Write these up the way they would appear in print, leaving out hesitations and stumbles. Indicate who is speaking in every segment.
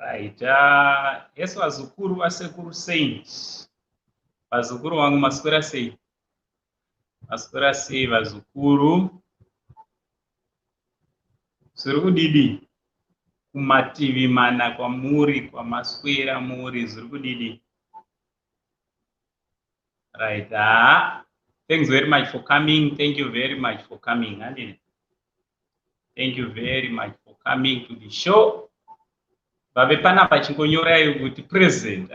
Speaker 1: Right. Yesu vazukuru vasekuru saint. Vazukuru vangu maswera sei? Maswera sei vazukuru? Zviri kudidi? Kumativi mana kwamuri, kwamaswera muri, zviri kudidi? Right. Thanks very much for coming. Thank you very much for coming. Thank you very much for coming to the show. Vave panapa chingonyorai kuti present.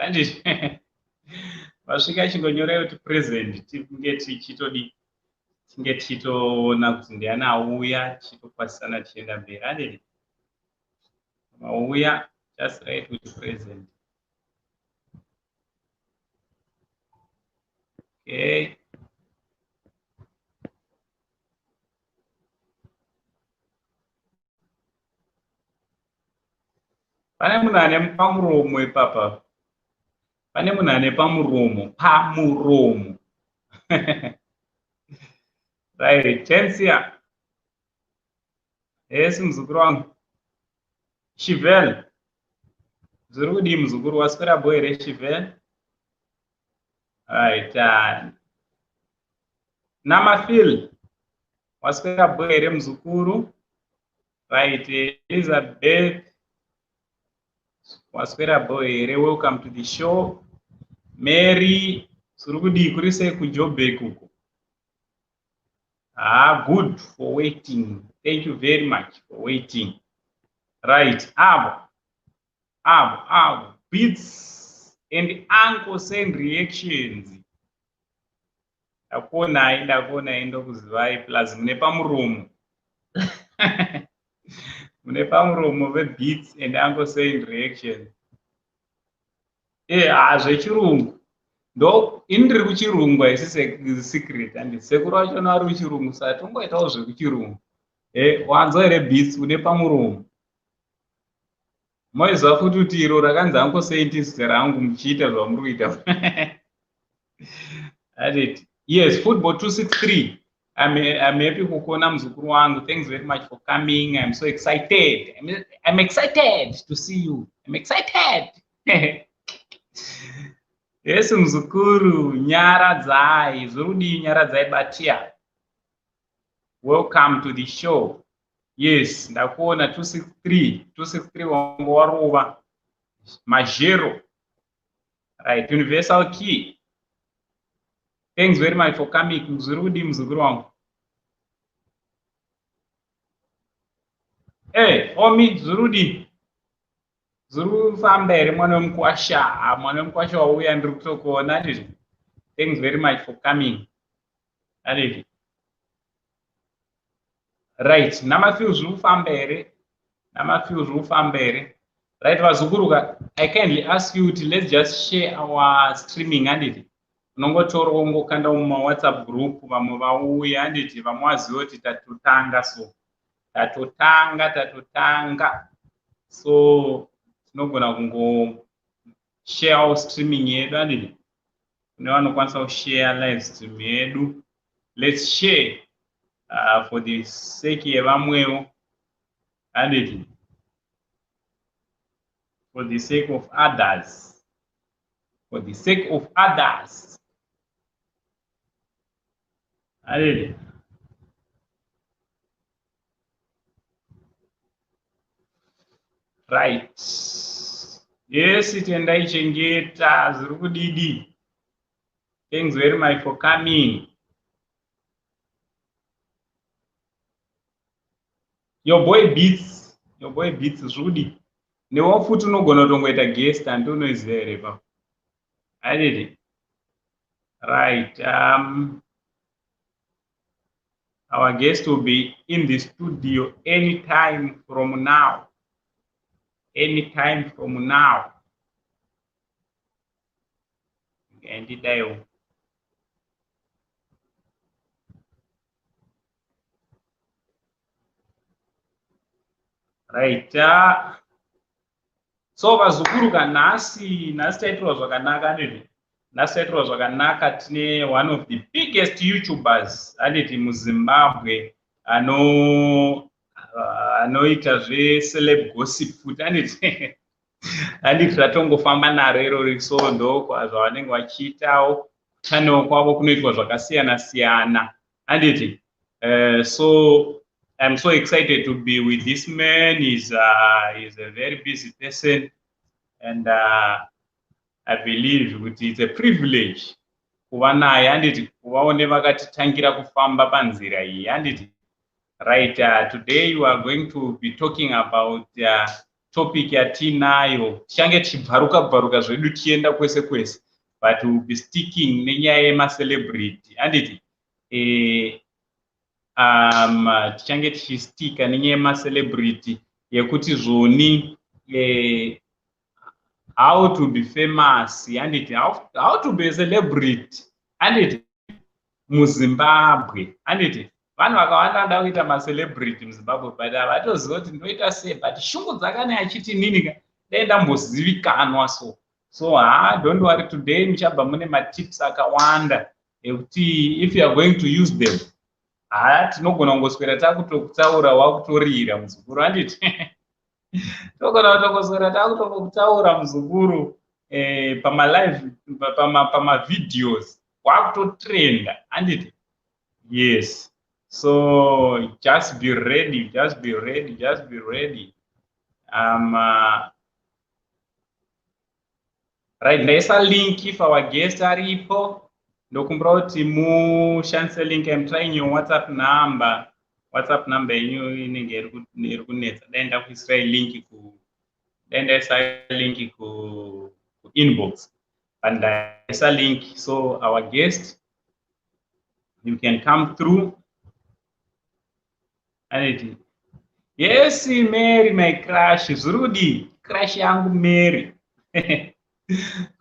Speaker 1: Vasvika chingonyorai kuti present. Tinge tichitoona kuti ndiani auya, tichitopasana tichienda mberi. Mauya, just write with present. Okay. Pane munhu ane pamuromo ipapa. Pane munhu ane pamuromo. Pamuromo. Right, Tensia. Yes, muzukuru wangu. Shivel. Zviri kudii muzukuru, waswera boy here Shivel? Right. Namafil. Waswera boy here muzukuru? Right, Elizabeth. Waswera boy here, welcome to the show. Mary. Zviri kudii kurise kuJoburg huko? Good for waiting. Thank you very much for waiting. Right, beats and uncle send reactions. Ndakona ndokuzivai plus mune pamuromo. Mune pamuromo ve beats and uncle send reactions. Zvechirungu. Ndo indiri kuchirungu isi secret and sekuru wacho nari kuchirungu saka tongoitawo zvekuchirungu. Wanzwa here beats une pamuromo. Moiziva futi kuti iro rakanzi Uncle Saint zita rangu muchiita zvamuri kuita. Yes, football 263. I'm happy kukuona muzukuru wangu. Thanks very much for coming. I'm so excited. I'm excited to see you. I'm excited. Yes, muzukuru, nyaradzai. Zurudi nyaradzai batia. Welcome to the show. Yes, ndakuona 263 wangu warova. Majero. Right, universal key. Thanks very much for coming. Mzurudi mzukuru wangu. Omi Zurudi. Zuru fambere mwana mkwasha wauya ndiri kutokuona. Thanks very much for coming. Right, namafeel zuru fambere. Right, vazukuruka, I kindly ask you to let's just share our streaming unongotora ungokanda muma WhatsApp group vamwe vauya vamwe vaziva kuti tatotanga so tinogona kungo share our streaming yedu kune vanokwanisa kushare live stream yedu. Let's share for the sake yevamwewo for the sake of others. Right. Yes, tendai chengeta zviri kudidi. Thanks very much for coming. Your boy beats Rudy. Newa futi unogona kutongoita guest andonoiziva here pa. Right. Our guest will be in the studio anytime from now. And right. So vazukuruka nasi taitirwa zvakanaka tine one of the biggest YouTubers muZimbabwe anoita celeb gossip futi handiti ratongofamba naro irori. So ndoko zvavanenge vachiitawo kuchannel kwavo kunoitwa zvakasiyana siyana handiti. So I'm so excited to be with this man. He's a very busy person, and I believe that it's a privilege kuva naye handiti, kuvaone vakatitangira kufamba panzira iyi handiti. Right, today we are going to be talking about topic yatinayo, tichange tichibvaruka zvedu tichienda kwese kwese, but we'll be sticking nenyaya yemacelebrity handiti. Tichange tichistika nenyaya yemacelebrity yekuti zvoni how to be famous handiti, how to be a celebrity handiti muZimbabwe handiti. Vanhu vakawanda vanoda kuita macelebrity muZimbabwe, but havatoziva kuti ndoita sei, but shungu dzakane achiti nini ka dai ndambozivikanwa. So don't worry, today muchabva mune matips akawanda ekuti if you are going to use them, tinogona kungoswera takutokutaura wakutorira muzukuru handiti. Togona kutongoswera takutokutaura muzukuru pamalive, pamavideos wakutotrenda handiti. Yes. So just be ready, just be ready, just be ready. Right, ndaisa link if our guest aripo. Ndokumbura kuti mushandise link. I'm trying your WhatsApp number. WhatsApp number yenyu inenge iri kunetsa. Daenda kuisira link ku inbox. And ndaisa link, so our guest, you can come through. Anity. Yes, Mary, my crush. Zurudi, crush yangu Mary.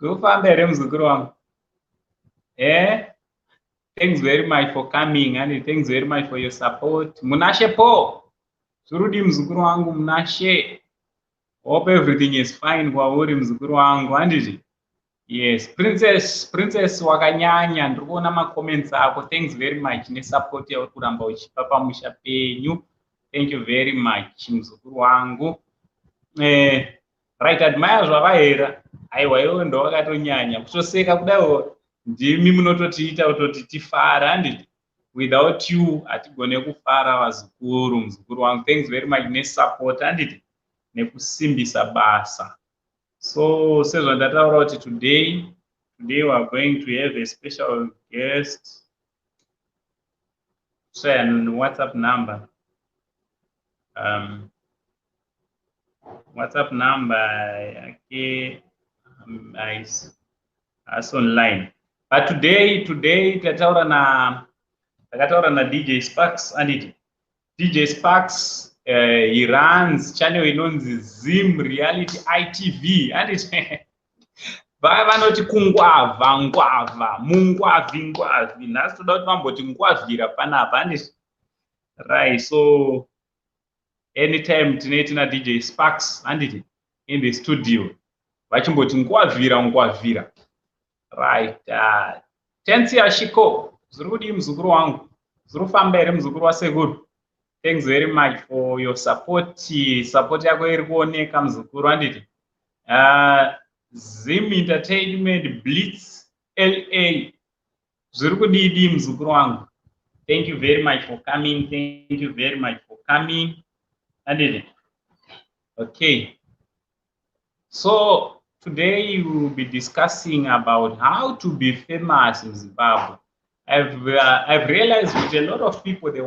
Speaker 1: Kufamba ere mzukuru wangu. Thanks very much for coming, and thanks very much for your support. Munashe po. Zurudi mzukuru wangu Munashe. Hope everything is fine kwa uri mzukuru wangu anditi. Yes, princess wakanyanya, ndikuona ma comments ako. Thanks very much ne support yauri kuramba uchipa pamusha penyu. Thank you very much mzukuru wangu. Right, admire zvavahera. Aiwa iwe ndo wakatonyanya kutoseka kudaio ndimi munototiita utoti tifara handiti. Without you hatigone kufara vazukuru mzukuru wangu. Thanks very much ne support handiti, nekusimbisa basa. So sezvandataura kuti today we are going to have a special guest. Share on WhatsApp number. WhatsApp number is online. But today takataura na DJ Sparks and DJ Sparks. He runs channel inonzi ZimRealityEyeTv and it vanoti kungwavha mungwavi nhasi toda kuti vamboti ngwavhira panapa and it. Right, so anytime tina DJ Sparks and it in the studio vachimboti ngwavhira. Right, tensi yashiko zvirudi mzukuru wangu, zvirufamba ere mzukuru wasekuru. Thanks very much for your support. Support yako iri kuoneka mzukuru handiti. Zim Entertainment Blitz LA. Zviri kudidi mzukuru wangu. Thank you very much for coming. Thank you very much for coming. Handiti. Okay. So today we will be discussing about how to be famous in Zimbabwe. I've realized that a lot of people they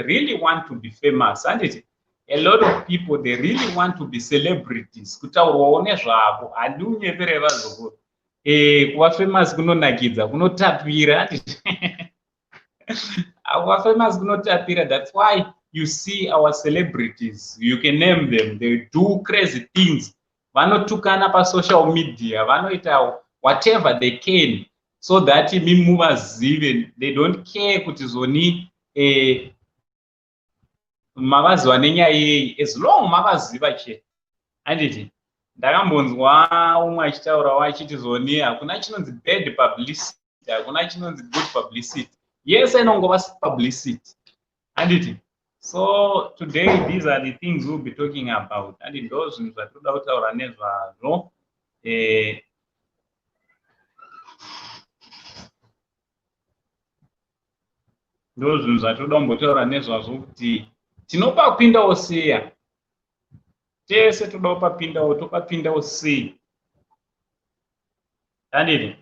Speaker 1: really want to be famous, and a lot of people they really want to be celebrities. Kutaurwaone zvavo andiunyevereva zvo. Kuva famous kunonakidza, kunotapira. Kuva famous kunotapira. That's why you see our celebrities. You can name them. They do crazy things. Vanotukana pa social media. Vanoita whatever they can. So that mimuvazive, they don't care kuti zoni mavaziva nenyaya iyi, as long mavaziva chete. Handiti ndakambonzwa umwe achitaura achiti zoni hakuna chinonzi bad publicity, hakuna chinonzi good publicity. Yes, inongova publicity. Handiti So today these are the things we'll be talking about, and in those zvatoda kutaura nezvazvo ndozvinhu zvatoda kumbotaura nezvazvo kuti tinopa kupindawo seya, tese toda kupapindawo, topapindawo sei, handiti?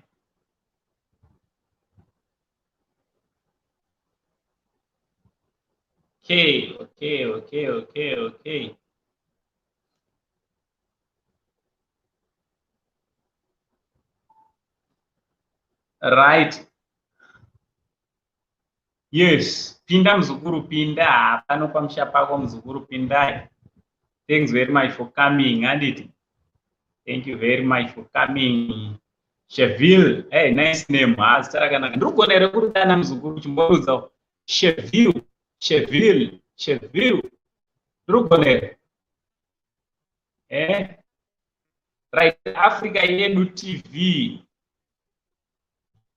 Speaker 1: Okay. Right. Yes, pinda muzukuru, pinda hapano pamusha pako muzukuru, pindai. Thanks very much for coming, handiti? Thank you very much for coming. Cheville, hey, nice name. Zita rakanaka. Ndirigona here kuti dana muzukuru chimborudza Cheville. Ndirigona here. Right, Africa Yedu TV.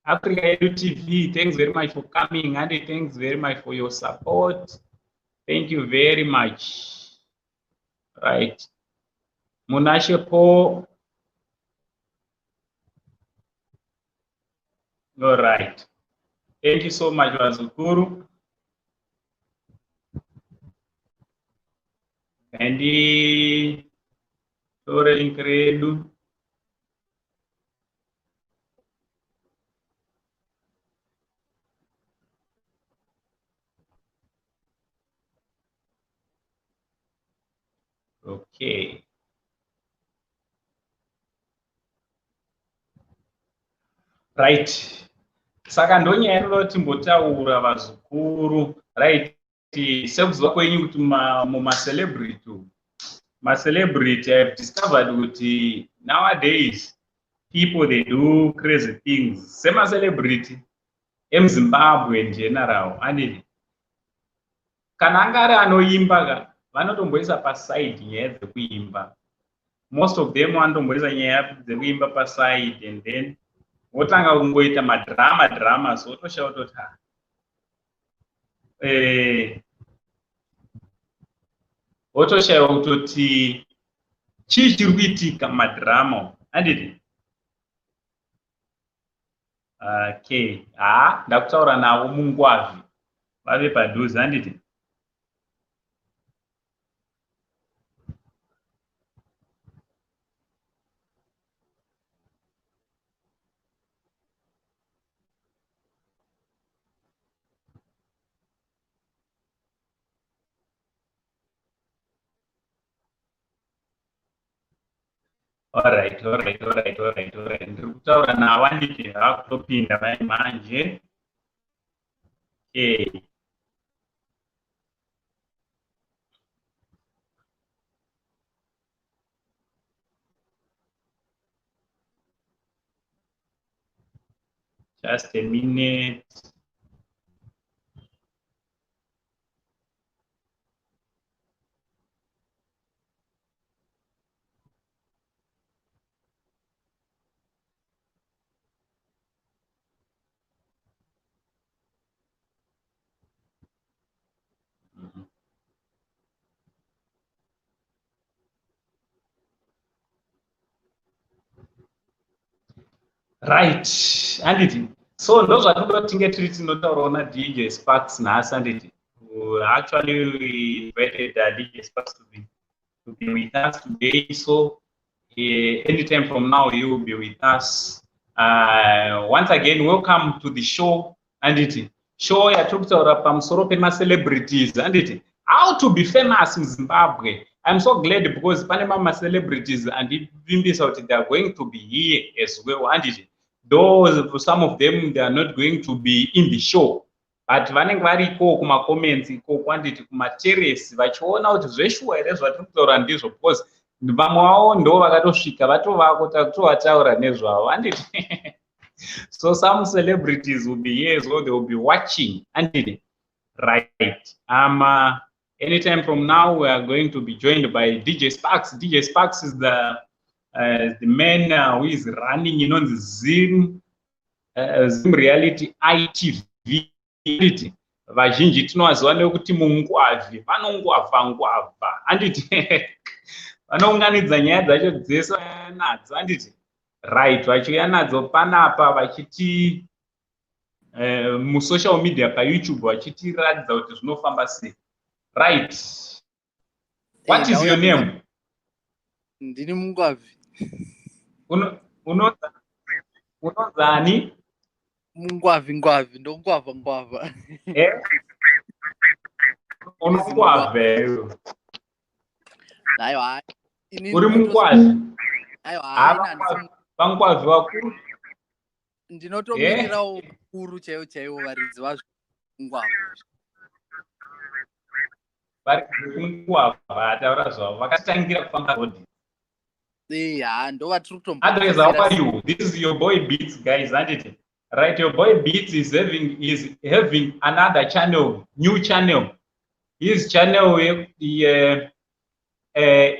Speaker 1: Africa Yedu TV, thanks very much for coming, and thanks very much for your support. Thank you very much. Right. Munashe Po. All right. Thank you so much, Wazukuru. And the Incredu. Okay. Right. Saka ndonyaya inoda kuti timbotaura vazukuru. Right. Sekuziva kwenyu kuti ma-celebrity, I've discovered kuti nowadays people, they do crazy things. Sema-celebrity emuZimbabwe in general, handiti? Kana angari anoimba vanotomboisa paside nyaya dzekuimba. Most of them vanotomboisa nyaya dzekuimba paside, and then wotanga kungoita madrama so wotoshaura kuti wotoshaura kutoti chii chiri kuitika madrama, handiti? Okay, ndakutaura navo mungwavi vave padhuze, handiti? All right. Ndiri kutaura navo, handiti? Vakutopinda vai manje. Okay. Just a minute. Right, handiti? So ndozvatoda tinge tiri tinotaurawo naDJ Sparks nhasi, handiti? Actually, we invited DJ Sparks to be with us today. So anytime from now, he will be with us. Once again, welcome to the show, handiti? Show yatirikutaura pamusoro pema-celebrities, handiti? How to be famous in Zimbabwe. I'm so glad because Panama celebrities and they are going to be here as well, handiti? Though for some of them, they are not going to be in the show. But vanenge variko kuma comments iko kwanditi kuma terrace vachiona kuti zveshuwa here zvatirikutaura ndizvo, because vamwe vavo ndo vakatosvika vatovako takutovataura nezvavo, handiti? So some celebrities will be here, so they will be watching, handiti? Right. Anytime from now, we are going to be joined by DJ Sparks. DJ Sparks is the man who is running, you know, the ZimRealityEyeTv. vazhinji tinowaziva nekuti mungwavhi vanongwavha handiti vanounganidza nyaya dzacho dzese nadzo handiti right vachiuya nadzo panapa vachiti musocial media payoutube vachitiratidza kuti zvinofamba sei. Right, what is your name?
Speaker 2: Ndini mungwavhi.
Speaker 1: Unonzani?
Speaker 2: Mungwavhi ndongwavha.
Speaker 1: Unongwavha.
Speaker 2: Aiwa.
Speaker 1: Uri mungwavhi?
Speaker 2: Aiwa,
Speaker 1: vangwavhi vakuru.
Speaker 2: Ndinotomirirawo mukuru chaiwo varidzi vazvo mungwavha.
Speaker 1: Vari taura zvavo vakatangira kufamba rodhi.
Speaker 2: Otherwise,
Speaker 1: how are you? This is your boy Beats, guys, isn't it? Right, your boy Beats is having another channel, new channel. His channel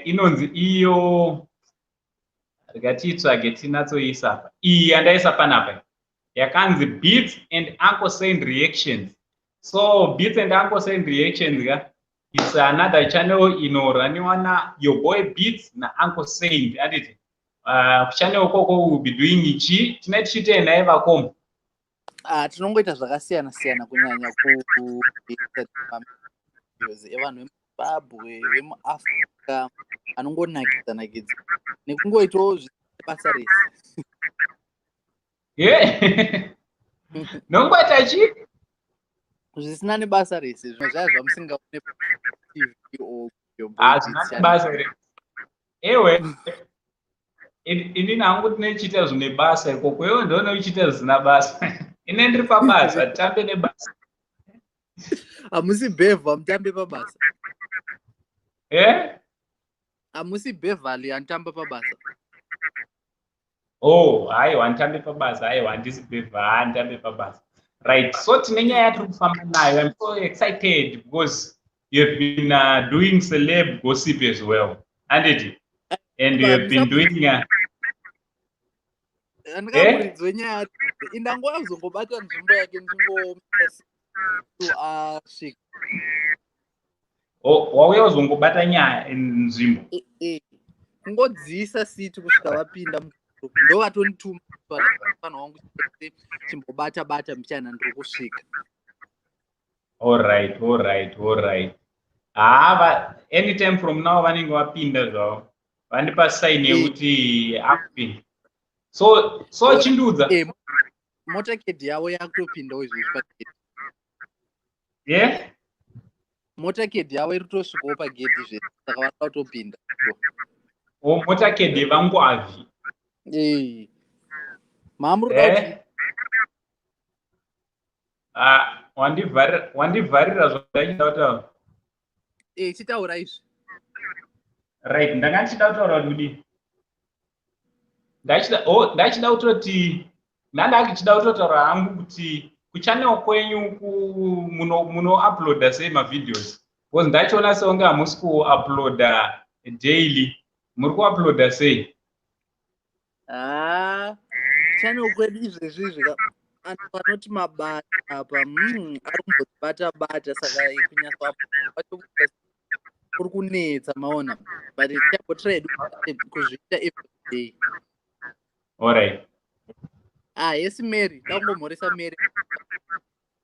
Speaker 1: inonzi iyo rikatitsvage tinatsoisa apa. Iyi yandaisa panapa yakanzi Beats and Uncle Send Reactions. So Beats and Uncle Send Reactions it's another channel inoraniwa na your boy Beats na Uncle Saint, handiti channel koko will be doing ichi tinati chite naye vakomo.
Speaker 2: Tinongoita zvakasiyana siyana kunyanya evanhu vemuZimbabwe vemuAfrica anongonakidza nekungoitawo basa rese.
Speaker 1: Nongoita chi
Speaker 2: zvisina nebasa rese zvimwe zvaya zvamusingaone TV
Speaker 1: basa rese. Ewe ini nangu tinochita zvine basa ikoko, iwe ndoonochita zvisina basa. Ine ndiri pabasa tambe nebasa.
Speaker 2: Hamusi bhevha mutambe pabasa. Hamusi bhevhali anotamba pabasa.
Speaker 1: Haiwa nditambe pabasa, haiwa handisi bhevha nditambe pabasa. Right, so tine nyaya yatiri kufamba nayo. I'm so excited because you've been doing celeb gossip as well, and you have been doing
Speaker 2: andikamburidzwe nyaya indango azongobata nzvimbo yake asvika.
Speaker 1: Wauya uzongobata nyaya nzvimbo
Speaker 2: kungodziisa siti kusvika vapinda ndo vatonituma vanhu vangu chimbobata mbichana ndiri kusvika.
Speaker 1: All right. Anytime from now vanenge vapinda zvavo vandipa sign yekuti akupinda. So chindudza
Speaker 2: motakedi yavo yakutopindawo izvezvi pagedhi. Motakedi yavo iri kutosvikawo pagedhi zve saka vari kutopinda.
Speaker 1: Motakedi vangwavhi.
Speaker 2: Mamruda
Speaker 1: wandivharira zvandachida kutaura.
Speaker 2: Chitaura izvi.
Speaker 1: Right, ndanga ndichida kutaura kudii? Ndachida kutoti ndandakichida kutotaura hangu kuti kuchannel kwenyu muno uploada sei mavideos, because ndachiona seunge hamusi kuuploada daily. Muri kuuploada sei?
Speaker 2: Channel kwedu izvezvi vanoti mabata apa ari kumbobata saka kunyaswa kuri kunetsa maona, but tichagotrade kuzviita everyday.
Speaker 1: Alright.
Speaker 2: Yes Mary, ndangomhoresa Mary.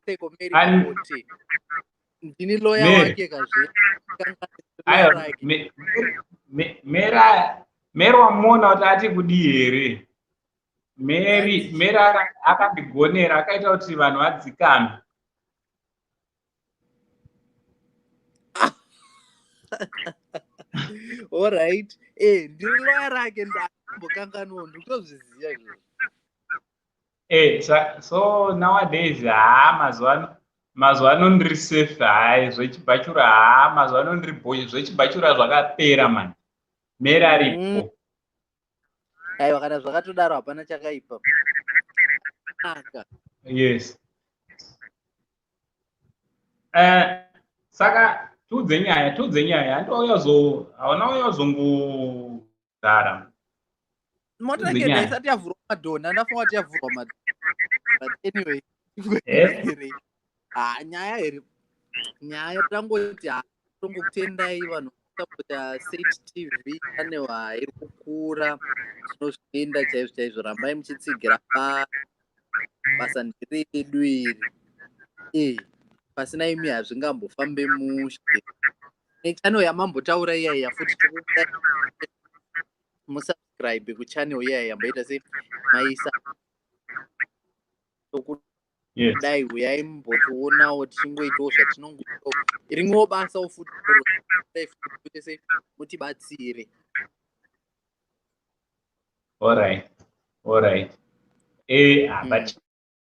Speaker 2: Teko Mary kuti ndini lawyer wake kazve.
Speaker 1: Mary wamuona kuti ati kudii here? Mary akandigonera akaita kuti vanhu vadzikame.
Speaker 2: Alright. Ndiri lawyer rake ndambokanganwa ndikutozviziva izvozvo.
Speaker 1: So nowadays mazuva ndiri safe hai zvechibhachura mazuva ano ndiri boy zvechibhachura zvakapera man. Mary aripo.
Speaker 2: Aiwa kana zvakatodaro hapana chakaipa.
Speaker 1: Yes. Saka tudze nyaya hauna uya uzongogara.
Speaker 2: Motakedi isati yavhurwa madhona ndafunga kuti yavhurwa madhona. But anyway. nyaya here nyaya tangoti tongokutendai vanhu vasapota ZTV anewa iri kukura zvinozvienda chaizvo rambai muchitsigira basa nderedu iri pasina imi hazvingambofambe mushe nechannel yamambotaura iyaiya futi tokudai musubscribe kuchannel iyaiya yamboita se maisa tokudai uyai mumbotoonawo tichingoitawo zvatinongoitawo rimwewo basawo futi kuti se mutibatsire.
Speaker 1: Alright. But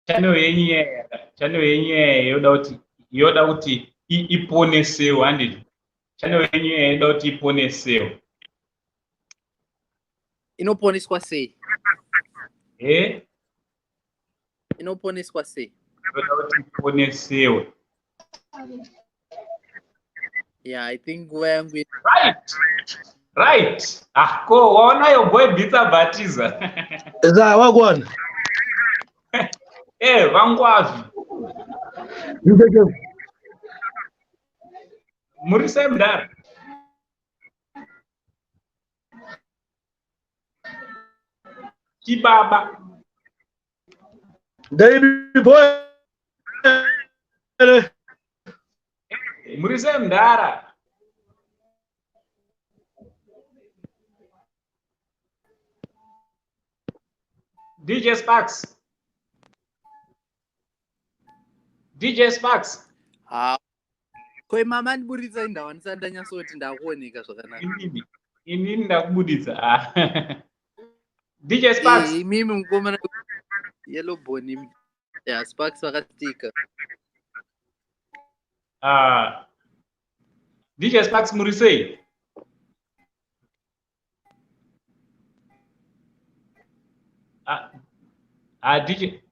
Speaker 1: channel yenye yoda kuti iponesewo handiti. Channel yenye yoda kuti iponesewo.
Speaker 2: Inoponeswa sei? Inoponeswa sei?
Speaker 1: Yoda kuti iponesewo.
Speaker 2: Yeah, I think nguva yangu
Speaker 1: right. Ko waona yo boy bita batiza.
Speaker 3: Za wagwana.
Speaker 1: Vangwavi. Muri semdar. Kibaba.
Speaker 3: Baby boy.
Speaker 1: Muri semdara. DJ Sparks.
Speaker 2: Koi mama ndiburitsa indawa ndisandanyasoti ndakuoneka zvakanaka.
Speaker 1: Inini ndakubuditsa. DJ Sparks.
Speaker 2: Mimi mukomana yellow bone. Yeah, Sparks vakatika.
Speaker 1: DJ Sparks murisei.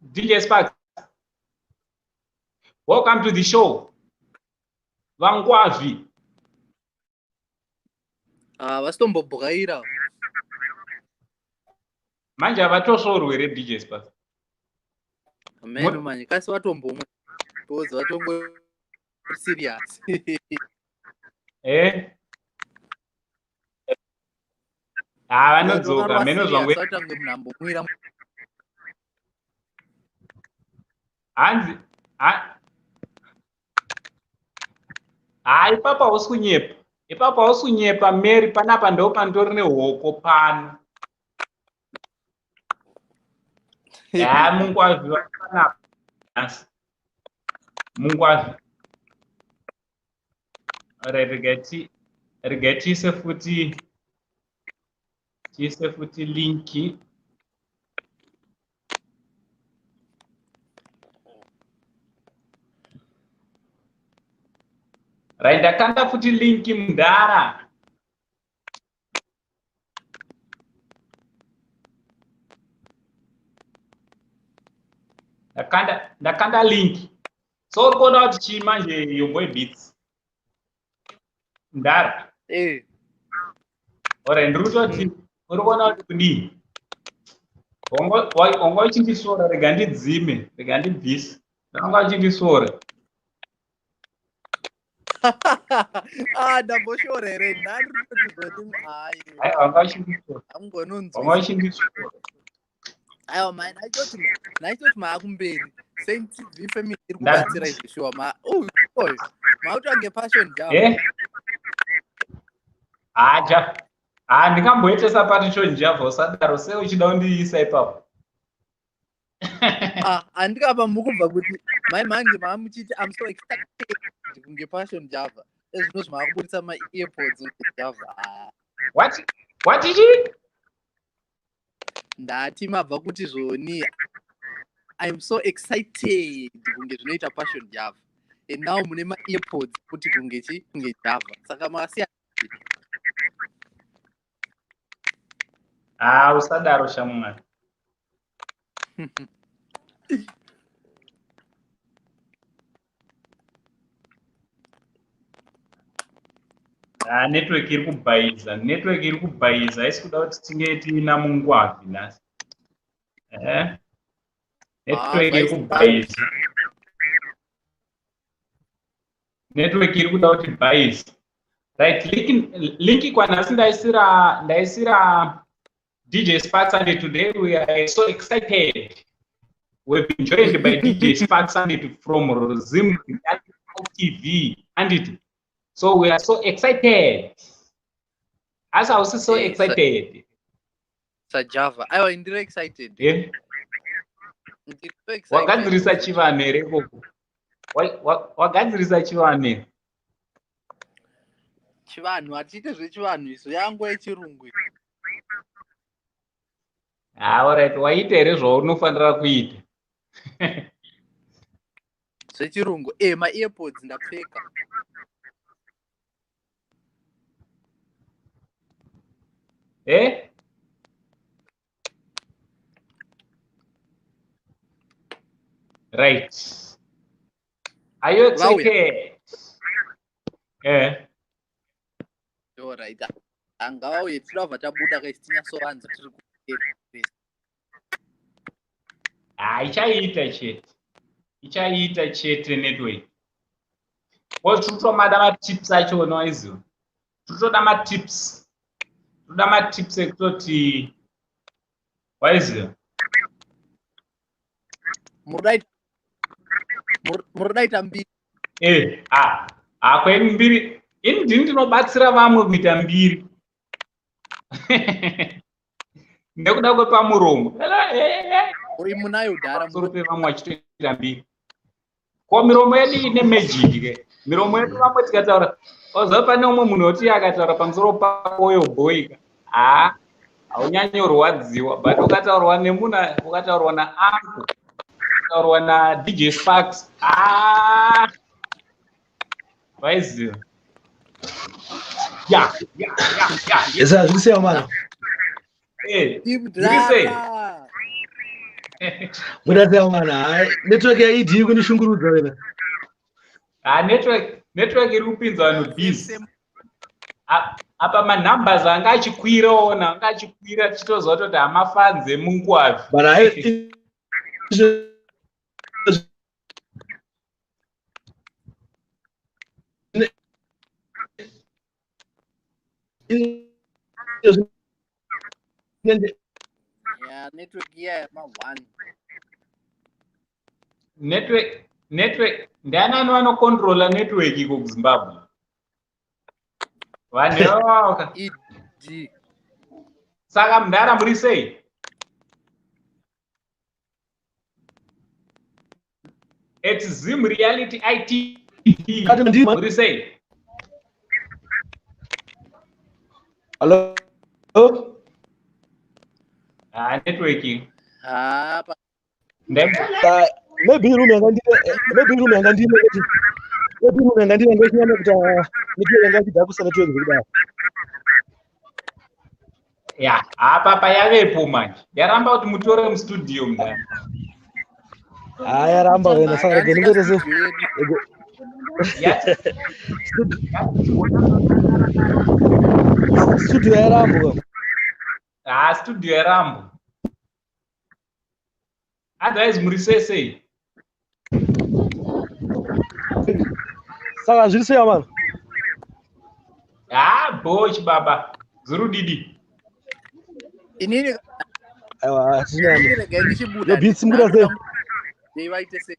Speaker 1: DJ Sparks. Welcome to the show. Vangwavi.
Speaker 2: Vasitombobukaira.
Speaker 1: Manje havatosorwere DJ Sparks.
Speaker 2: Ameno manje kasi watombomwe. Tozi vatongo serious.
Speaker 1: Vanodzoka meno zvangu. Hanzi ipapa usikunyepa Mary panapa ndo pandori nehoko pano. Mungwavi panapa. Mungwavi. Regai tiise futi linki. Right, ndakanda futi linki mundara. Ndakanda linki. So urikuona kuti chii manje yoboy beats. Ndara. Alright, ndikutoti urikuona kuti kudini. Wanga uchindisora rega ndidzime, rega ndibvise. Wanga uchindisora.
Speaker 2: Ndamboshora here naitoti maakumberi ZTV family iri kubatsira izvishuwa mautange passion java.
Speaker 1: Ndingamboita sapatition java usadaro sei uchida kundiisa ipapo.
Speaker 2: Andikapa mukubva kuti manje maamuchiti I'm so excited kunge passion java. Ezvino zvimaakubudisa ma-earpods java.
Speaker 1: What did you?
Speaker 2: Ndati mabva kuti zvoni I'm so excited kunge zvinoita passion java. And now mune ma-earpods kuti kunge java. Saka makasiya.
Speaker 1: Usadaro shamwari. Network iri kubhaiza haisi kuda kuti tinge tiina mungwavi nhasi. Network iri kubhaiza. network iri kuda kuti bias. Right, link kwanhasi ndaisira DJ Spark Sunday. Today we are so excited. We've been joined by DJ Spark Sunday from ZimRealityEyeTv, and it. So we are so excited. As I was so excited.
Speaker 2: Java. I was excited.
Speaker 1: Yeah. Wagadzirisa chivane here koko. Wagadzirisa chivane.
Speaker 2: Chivanhu atiite zvechivanhu isu yangu yechirungu.
Speaker 1: Alright, waita here zvaunofanira kuita.
Speaker 2: Zvechirungu. Ma earpods ndapfeka.
Speaker 1: Right. Are you excited?
Speaker 2: Alright. Angauye tinobva tabuda kaisitinya soranza tiri kuteeresa.
Speaker 1: Ichaita chete network. Totomada matips achona waiziva. Totoda matips. Toda matips ekutoti waiziva.
Speaker 2: Murudaita mbiri.
Speaker 1: Kweni mbiri. Ini ndini ndinobatsira vamwe kuita mbiri. Nekuda kwepamuromo.
Speaker 2: Uri munayo dhara
Speaker 1: murupe vamwe vachitoita mbiri. Ko miromo yedu ine magic ke. Miromo yedu vamwe tikataura. Ozo pane umwe munhu oti akataura pamusoro pakoyo boy. Haunyanyi kurwadziwa, but ukataurwa nemunhu, ukataurwa naangu, ukataurwa na DJ Sparks. Waiziva. Yeah.
Speaker 3: Yes, you say, man. Mudadza mana, network ya ID kunishungurudza wena.
Speaker 1: Network iri kupinza vanhu busy. Apa manumbers anga achikwira ona, anga achikwira tichitoziva kuti hamafans emungwavi.
Speaker 3: But
Speaker 2: network here ma1.
Speaker 1: Network ndiani anocontrola network iko kuZimbabwe? Vanhu
Speaker 2: ID.
Speaker 1: Saka mundara muri sei? It's ZimRealityEyeTv. Muri sei?
Speaker 3: Hello?
Speaker 1: Networking.
Speaker 3: Maybe room yanga ndine ngekunyanya kuti network yanga idakusa network kudai.
Speaker 1: Apa yavepo manje. Yaramba kuti mutore mustudio mundara.
Speaker 3: Yaramba wena saka geningorese. Studio yarambo.
Speaker 1: Studio yarambo. Otherwise muri sei.
Speaker 3: Saka zviri sei mano?
Speaker 1: Boch baba. Zuru didi.
Speaker 2: Inini.
Speaker 3: Aiwa,
Speaker 2: tinani.
Speaker 3: Yo beats muda sei.
Speaker 2: Devaite sei.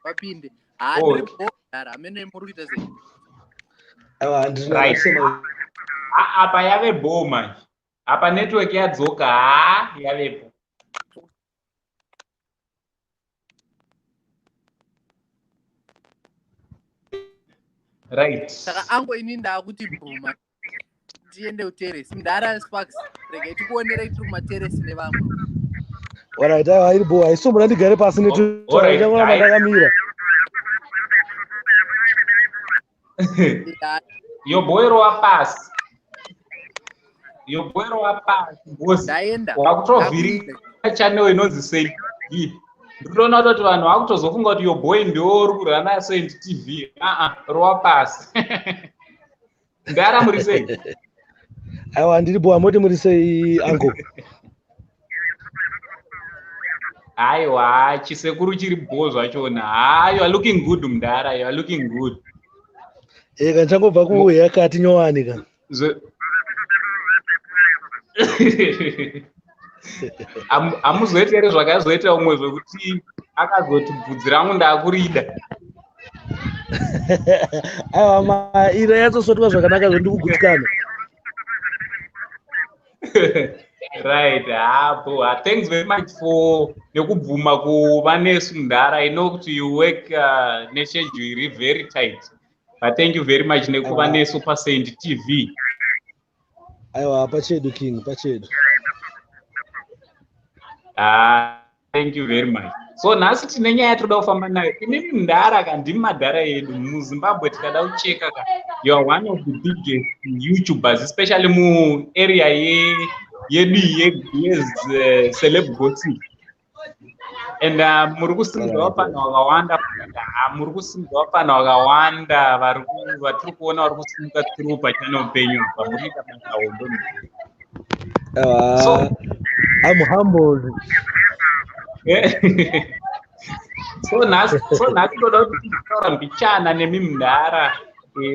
Speaker 2: Vapinde. Ndiri bora, amene muri kuita sei.
Speaker 3: Aiwa, ndiri sema.
Speaker 1: Apa yave bo manje. Apa network yadzoka yavepo. Right.
Speaker 2: Saka ango ini ndakuti bhuma. Tiende kuterrace. Mudara Sparks. Rega tikuonera tiri kumaterrace nevamwe.
Speaker 3: Alright, iri bo. Aisomura ndigare pasi network. Ndangona mandakamira.
Speaker 1: Yoboero wapasi. Bosi. Wakutovhirika channel inonzi sei. Ndinoona kuti vanhu vakutozofunga kuti your boy ndio uri kurana Saint TV. Rowa pasi. Ndara muri sei?
Speaker 3: Aiwa ndiri bo amoti muri sei ango.
Speaker 1: Aiwa chisekuru chiri bo zvachona. You are looking good mundara, you are looking good.
Speaker 3: Eka changobva kuuya yakati nyowani ka.
Speaker 1: Amuzoita ere zvakazoita umwe zvekuti akazoti bvudzi rangu ndakurida.
Speaker 3: Aiwa ira yatsosotwa zvakanaka zvondikugutikana.
Speaker 1: Right, thanks very much for nekubvuma kuva nesu Mundara. I know kuti you work neschedule very tight, but thank you very much nekuva nesu paSaint TV.
Speaker 3: Aiwa pachedu king pachedu.
Speaker 1: Thank you very much. So nhasi tine nyaya yatoda kufamba nayo. Inini Mundara ndimi madhara edu muZimbabwe tikada kucheka ka. You are one of the biggest YouTubers, especially mu area yedu celeb gossip. And muri kusimudzwa vanhu vakawanda, vatiri kuona vari kusimuka through pachannel penyu apa muri kuita basa hombe.
Speaker 3: So I'm humbled.
Speaker 1: So nhasi toda kuti taura mbichana nemi Mundara.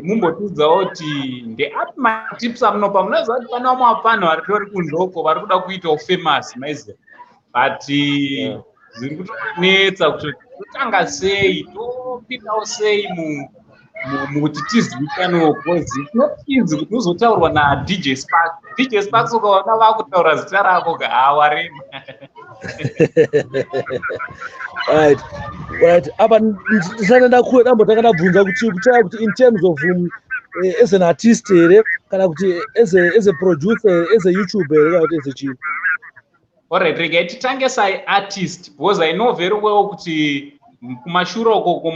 Speaker 1: Mumbotidzawo kuti ndeapi matips amunopa. Munoziva kuti pane vamwe vanhu vari kunzvoko vari kuda kuitawo famous maize, but zviri kutonetsa kuti totanga sei, topindawo sei mukuti tizivikanwewo, because it's not easy kuti uzotaurwa naDJ Sparks. DJ Sparks ukaona vakutaura zita rako warema.
Speaker 3: Right. Apa ndisana ndambotanga ndabvunza kuti in terms of as an artist here kana kuti as a producer, as a YouTuber kana kuti as a chief.
Speaker 1: Alright, regai titange artist, because I know very well kuti kumashure uko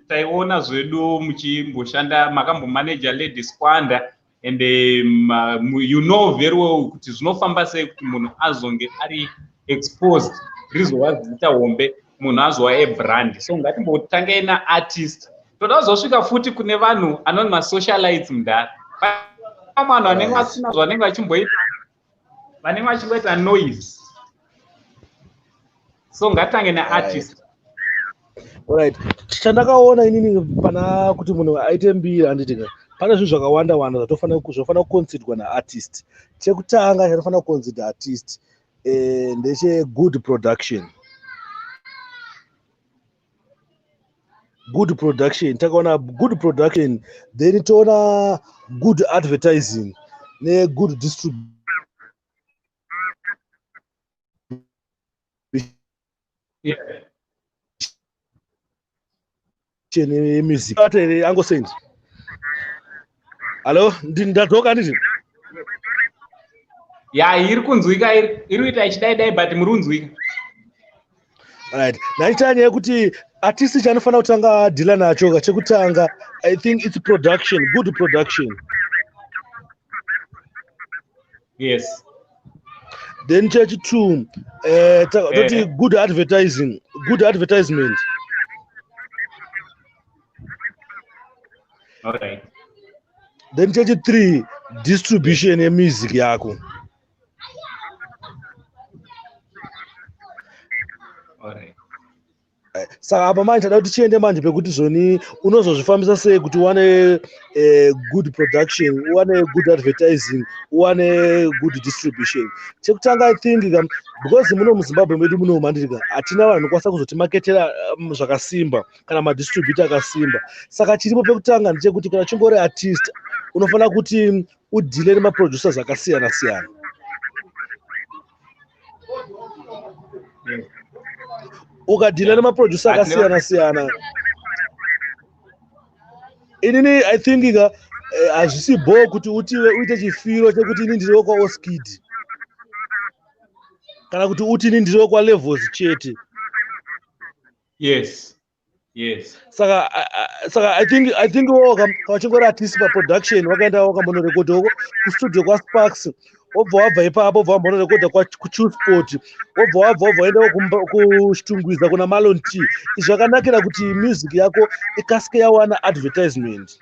Speaker 1: taiona zvedu muchimboshanda makambomaneja Lady Squander, and you know very well kuti zvinofamba sei kuti munhu azonge ari exposed rizova zita hombe, munhu azova brand. So ngatimbotange artist, toda kuzosvika futi kune vanhu anoni masocialites Mundara. Vanhu vanenge vasina zvanenge vachimboita, vanenge vachingoita noise. So ngatange artist.
Speaker 3: Alright, chandakaona inini pana kuti munhu aite mbiri handitika pane zvinhu zvakawanda zvofanira kuconsiderwa naartist. Chekutanga chanofanira kuconsider artist ndeche good production. Good production, takaona good production, then toona good advertising ne good distribution.
Speaker 1: Yeah.
Speaker 3: Music. Ango send. Hello, ndatoka nditi.
Speaker 1: Iri kunzwika, iri kuita ichidaidai but muri kunzwika.
Speaker 3: Right. Naitanya yekuti artist chanofanira kutanga deala nacho chekutanga, I think it's production, good production.
Speaker 1: Yes.
Speaker 3: Then church 2, good advertising, good advertisement.
Speaker 1: Alright.
Speaker 3: Then church 3, distribution ya music yako.
Speaker 1: Alright.
Speaker 3: Saka apa manje ndada kuti chiende manje pekuti zvoni unozozvifambisa sei kuti uwane good production, uwane good advertising, uwane good distribution. Chekutanga I think because muno muZimbabwe medu muno mandika atina vanhu vanokwanisa kuzotimaketera zvakasimba kana madistributor akasimba. Saka chiripo pekutanga ndechekuti kana chimbori artist unofanira kuti udile nemaproducers akasiyana siyana. Ukadila nemaproducer akasiyana siyana. Inini I think hazvisi bo kuti uite chifiro chekuti ini ndiri kwa Oskid kana kuti uti ini ndiri kwa Levels chete.
Speaker 1: Yes.
Speaker 3: Saka I think kachingori artist pa production wakaenda wakambonorekodha uko kustudio kwa Sparks, wabva ipapo wabva wambonorekodha kuChuu Sport, wabva waenda kuchitungwiza kuna Malon T. Izvi zvakanakira kuti music yako ikasike yawana advertisement,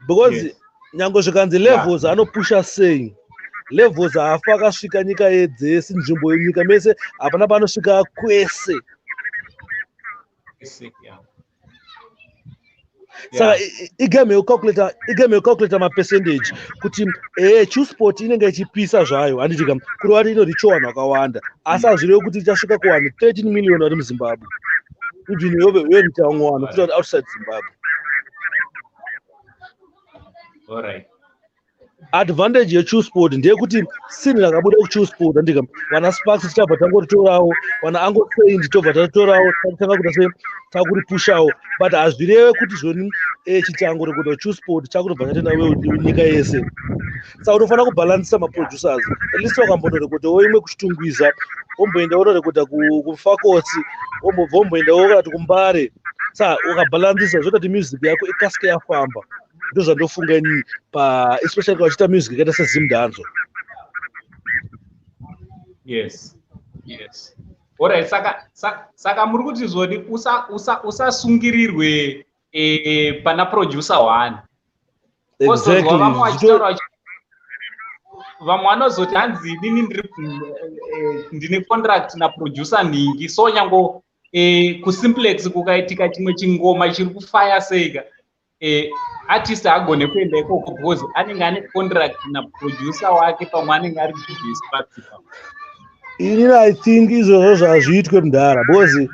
Speaker 3: because nyange zvikanzi Levels anopusha sei, Levels haafa akasvika nyika yedzese, nzvimbo yenyika mese hapana panosvika kwese. Saka igame ucalculate ma percentage kuti ChewSport inenge ichipisa zvayo handitika kuri wati inoricha vanhu vakawanda asi hazvirevi kuti ichasvika kuvanhu 13 million vari muZimbabwe even yoita vamwe vanhu kuita outside Zimbabwe.
Speaker 1: All right.
Speaker 3: Advantage yeChewSport ndeyekuti sini rakabuda kuChewSport handika vana Sparks tichabva tangoritorawo vana Angotrained tobva tatorawo tanga kuita se takuripushawo but hazvireve kuti zvoni chitango rekuda kuChewSport chakutobva chatenda nyika yese. Saka unofanira kubhalansisa maproducers at least wakambondorekodhawo imwe kuchitungwiza womboendawo unorekodha kuFakosi womboendawo kana kuMbare. Saka ukabhalansisa zvoita kuti music yako ikasike yafamba. Ndozvandofunga ini especially kana uchiita music yakaita seZimdanzo.
Speaker 1: Yes. Alright, saka muri kuti zvodi usasungirirwe pana producer one.
Speaker 3: Exactly.
Speaker 1: Vamwe vanozoti hanzi inini ndine contract na producer ningi so nyango kuSimplex kukaitika chimwe chingoma chiri kufaya sega artist agone kuenda ikoko because anenge ane contract na producer wake pamwe anenge ari kuchibhesi.
Speaker 3: Inini I think izvozvo zvazviitwe mudhara because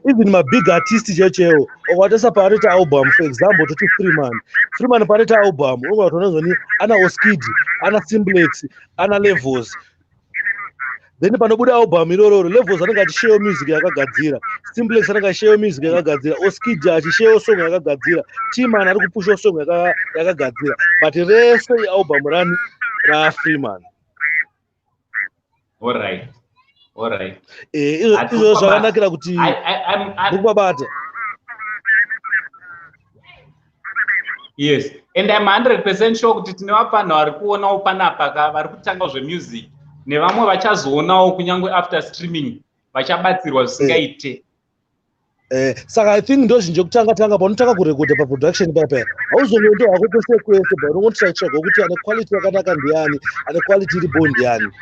Speaker 3: even mabig artist chechewo ukatesa paanoita album for example toti Freeman paanoita album unotonazoni ana Oskid ana Simplex ana Levels then panobuda album iroro Levels anenge achisheyo music yakagadzira, Simplex anenge achisheyo music yakagadzira, Oskid achisheyo song yakagadzira, Timan ari kupusha song yakagadzira but rese album rani raFreeman.
Speaker 1: All right.
Speaker 3: Izvo zvakanakira kuti ndikubabata.
Speaker 1: Yes, and I'm 100% sure kuti tine vapanhu vari kuonawo panapa vari kutanga zvemusic nevamwe vachazoonawo kunyange after streaming vachabatsirwa zvisingaite.
Speaker 3: Saka I think ndo zvinje kutanga panotanga kurekodha paproduction papa hauzongoendo hako kwese but unongotsvaga kuti ane quality yakanaka ndiani, ane quality iripo ndiani.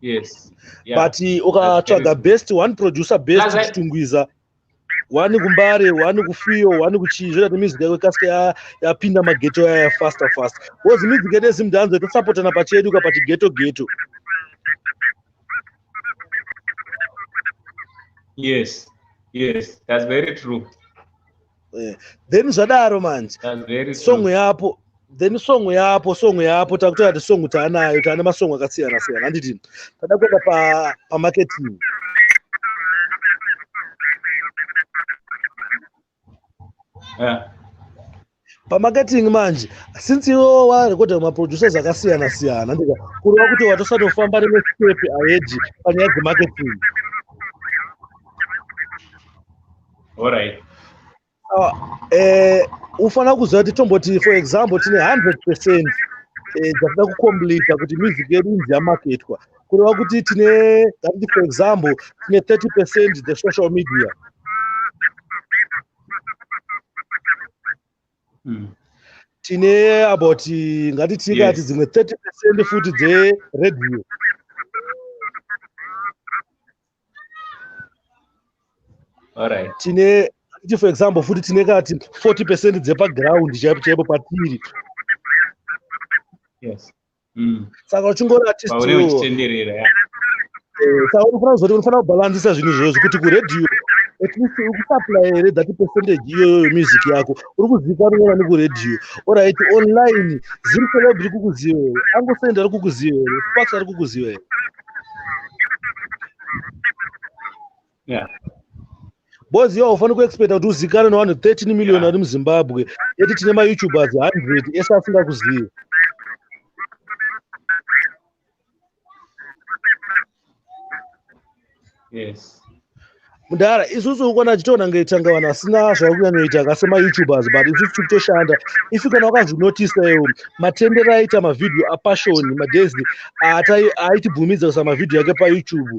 Speaker 1: Yes.
Speaker 3: But ukatsvaga best one producer best kuchitungwiza one kuMbare one kuFio one kuchii zvoita kuti music yako ikasike yapinda mageto yaya faster because music yedu yeZimdanzo itosapotana pachedu ukapati geto.
Speaker 1: Yes, that's very true.
Speaker 3: Then zvadaro manje song yapo takutoa kuti song taanayo taane masong akasiyana siyana handiti tada kuenda pamarketing. Pamarketing manje since iwo warekodha maproducers akasiyana siyana ndika kureva kuti watosatofamba rimwe step ahead panyaya dzemarketing.
Speaker 1: All right.
Speaker 3: Ufanira kuziva kuti tomboti for example tine 100% dzatida kukompleta kuti music yedu inzi yamaketwa kureva kuti tine ngati for example tine 30% the social media. Tine about ngati tikati dzimwe 30% futi dzeredio.
Speaker 1: All right.
Speaker 3: Tine for example futi tine kati 40% dzepaground chaipo patiri.
Speaker 1: Yes.
Speaker 3: Saka uchingori artist
Speaker 1: saka
Speaker 3: unofanira kuzoti unofanira kubhalansisa zvinhu izvozvo kuti kuredio at least uri kusupply here that percentage iyoyo music yako uri kuzivikanwa nekuredio. Alright, online ZimCeleb iri kukuziva here, Angosend ari kukuziva here, Sparks ari kukuziva here. Bozi iwo ufanira kuexpecta kuti uzikane navanhu 13 million vari muZimbabwe yeti tine maYoutubers 100 ese asingakuzivi.
Speaker 1: Yes.
Speaker 3: Mudhara isusu ukona chitona ngeitanga vanhu vasina zvakunyanyoita kasemaYoutubers but isusu tikutoshanda ifi kana wakazvinotisawo matendero aita mavidhio apassion madhezi aitibvumidza kuisa mavidhio yake paYouTube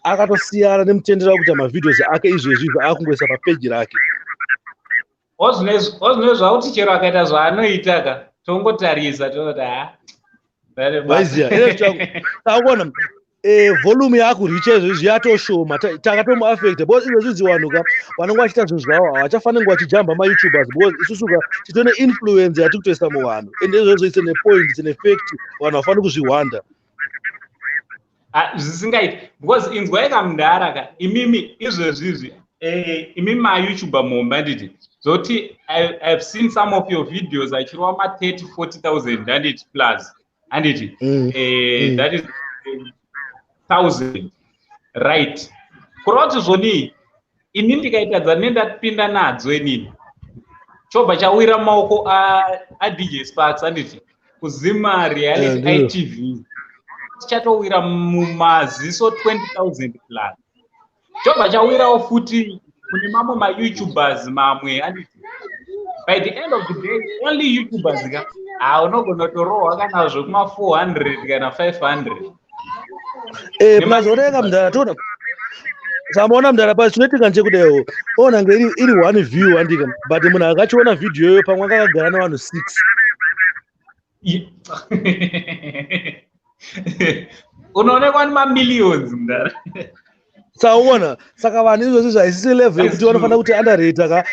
Speaker 3: akatosiyana nemutendero wekuita mavidhios ake izvezvi akungoisa papeji rake.
Speaker 1: Ozvinezvi zvakuti chero akaita zvaanoita tongotarisa toti
Speaker 3: waiziya takuona volume yako richezo zviyatoshoma takatomuaffecta because izvezvidziwanuka vanonge vachiita zvinhu zvavo havachafaniri kunge vachijamba mayoutubers because isusuka titone influence yatiri kutoisa muvanhu ende izvozvo ise nepoint ise nefact vanhu vafaniri kuzvihwanda
Speaker 1: zvisingaiti because inzwai kamudhara ka imimi izvezvizvi imimi maYouTuber momba handiti zoti I've seen some of your videos achirova ma30-40,000 handiti plus handiti that is 1,000 right kurova kuti zvoni ini ndikaitadza nendatipinda nadzo inini chobva chawira mumaoko aDJ Sparks handiti kuZimRealityEyeTv tichatowira mumaziso 20,000 plus chobva chawirawo futi kune mamwe maYoutubers mamwe handiti by the end of the day only YouTubers ka unogona kutorohwa kana zvekuma 400 kana 500
Speaker 3: mazoreka mudhara toda samaona mudhara pasi tinoitika nje kudaio onange iri 1 view handika but munhu akachiona vhidhiyo iyoyo pamwe akagara navanhu
Speaker 1: 6 unoonekwa nemamillions mudhara
Speaker 3: saona saka vanhu izvozvi zvaisisi level yekuti vanofanira kuti underrate ka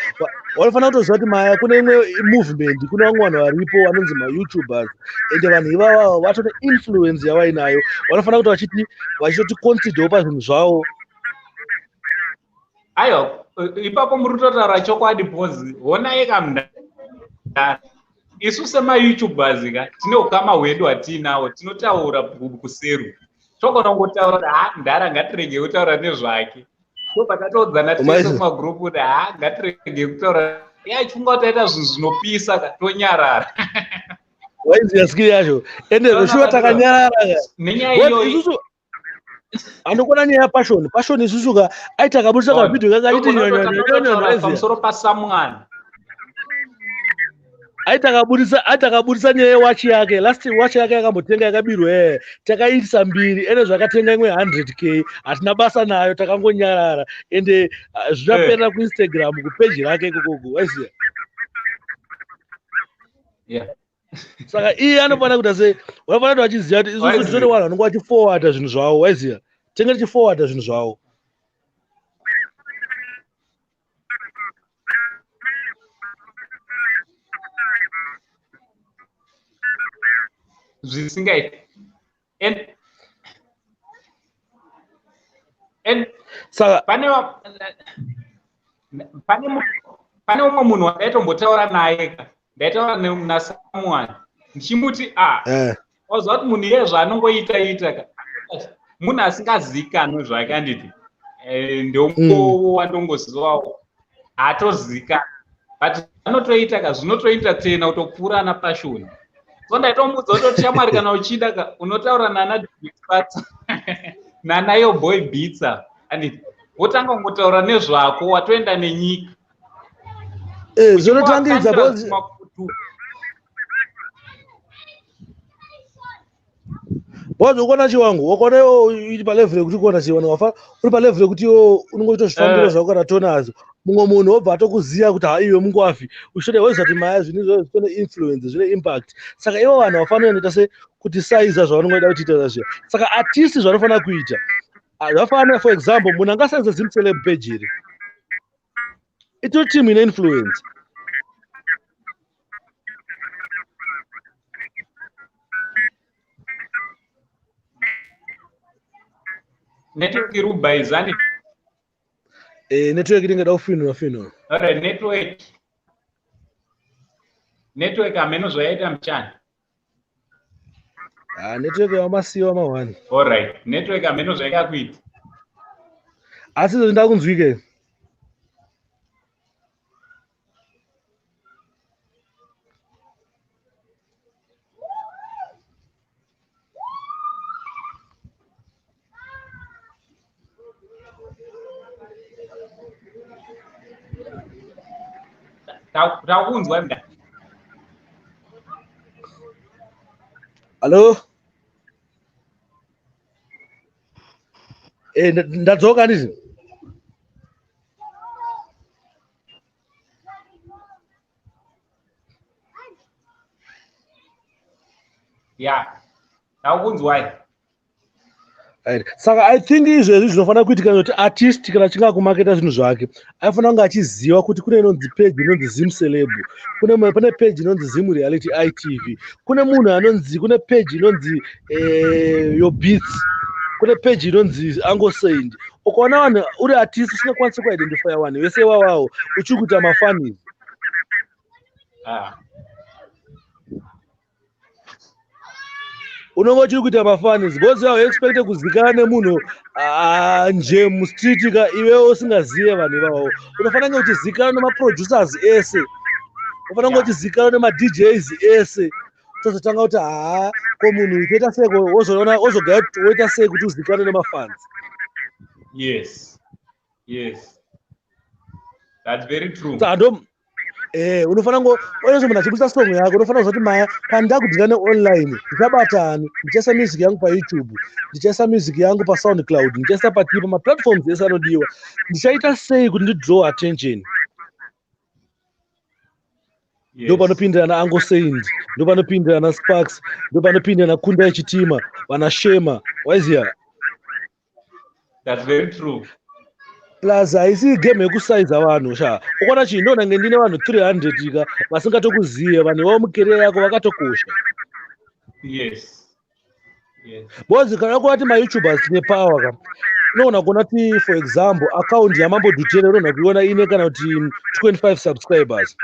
Speaker 3: vanofanira kutoziva kuti maya kune imwe movement kune vamwe vanhu varipo vanonzi maYoutubers ende vanhu ivava vatone influence yavainayo vanofanira kuti vachitoti consider pazvinhu zvavo
Speaker 1: aiwa ipapo muri kutotaura chokwadi because honai kamudhara isu semaYoutubers ka tine ukama hwedu hatiinawo tinotaura kuseru togona kungotaura kuti ndara ngatirege kutaura nezvake tobva tataudzana tese mumagrupu kuti ngatirege kutaura chunga taita zvinhu zvinopisa ka tonyarara
Speaker 3: waiziya skili yacho ende zvishuwa takanyarara
Speaker 1: nenyaya iyoyi
Speaker 3: anokona nyaya passion isusu ka aita kabudisa kavidhiyo kakachiti
Speaker 1: pamusoro paSamuel
Speaker 3: aitakabudisa nyaya yewachi yake last wachi yake yakambotenga yakabirwa takaitisa 2 ene zvakatenga imwe 100k hatina basa nayo takangonyarara ende zvichaperera kuInstagram kupeji rake kokoko waiziya saka iye anofanira kuita sei vanofanira kuti vachiziva kuti isusu titone vanhu vanonge vachiforwarda zvinhu zvavo waiziya tenge tichiforwarda zvinhu zvavo
Speaker 1: zvisingaiti
Speaker 3: saka
Speaker 1: pane umwe munhu wandaitombotaura naye ndaitaura naSamuel ndichimuti waziva kuti munhu iye zvaanongoita ka munhu asingazikanwe zvake handiti ndombo wandongozivawo haatozika but anotoita ka zvinotoentertaina kutopfuura napashoni so ndaitomudza kutoti shamwari kana uchida ka unotaura nana Sparks nana yo boy beatsa handiti wotanga kungotaura nezvako watoenda nenyika
Speaker 3: zvinotangidza bozi ukona chiwangu wakona iri palevel yekuti ukona chiwangu wafa uri palevel yekuti unongoitozvifambira zvako kana tonazo mumwe munhu wobva atokuziya kuti iwe mungowafi ushode weziva kuti maya zvinhu zvine influence zvine impact saka ivo vanhu vafanira kuita sekuti saiza zvavanongoida kuchiita zviya saka artisti zvanofanira kuita zvafanira for example munhu angasaiza ZimCeleb page iri itori team ine influence
Speaker 1: network iri kubaizani
Speaker 3: network inenge da kufinwa
Speaker 1: alright network ameno zvaita mchana
Speaker 3: network yamasiwa ma1
Speaker 1: alright network ameno zvaika kuita
Speaker 3: asi izvo ndakunzwike
Speaker 1: takunzwa mda
Speaker 3: Hello? Ndadzoka ndizvi?
Speaker 1: Ya. Ndakunzwai.
Speaker 3: Right. Saka I think izvezvi zvinofana kuitika kuti artist kana achinge akumaketa zvinhu zvake aifana kunge achiziva kuti kune inonzi page inonzi ZimCeleb, pane page inonzi ZimRealityEyeTv, kune page inonzi Your Beats, kune page inonzi Angosend. Ukaona vanhu uri artist usingakwanisi kuidentify vanhu vese wawawo uchiri kuita mafani. Unongo uchiri kuita mafani because you expect kuzivikanwa nemunhu nje mustreet ka iwewe usingazive vanhu ivavo. Unofanira kunge uchizivikanwa nemaproducers ese, unofanira kunge uchizivikanwa nemadJs ese. Tozotanga kuti ko munhu toita sei wozogara woita sei kuti uzivikanwe nemafans.
Speaker 1: Yes, that's very true.
Speaker 3: Unofanira ngo oyeso munhu achibudisa song yako unofanira kuzoti maya panda kudhikane online ndichabatani ndichaisa music yangu paYouTube, ndichaisa music yangu paSoundCloud, ndichaisa patipa maplatforms ese anodiwa, ndichaita sei kuti ndidraw attention. Ndo panopindira na Angosend, ndo panopindira na Sparks, ndo panopindira na Kunda yechitima, vana Shema, waiziya.
Speaker 1: That's very true.
Speaker 3: Plus haisi game yekusaiza vanhu sha. Ukona chii ndona nge ndine vanhu 300 ka vasingatokuziva, vanhu vavo mukerera yako vakatokosha.
Speaker 1: Yes.
Speaker 3: Bozi kana kuti ma-YouTubers tine power ka. Unoona kuona kuti for example account yaMambo Dutere unoona kuiona ine kana kuti 25 subscribers.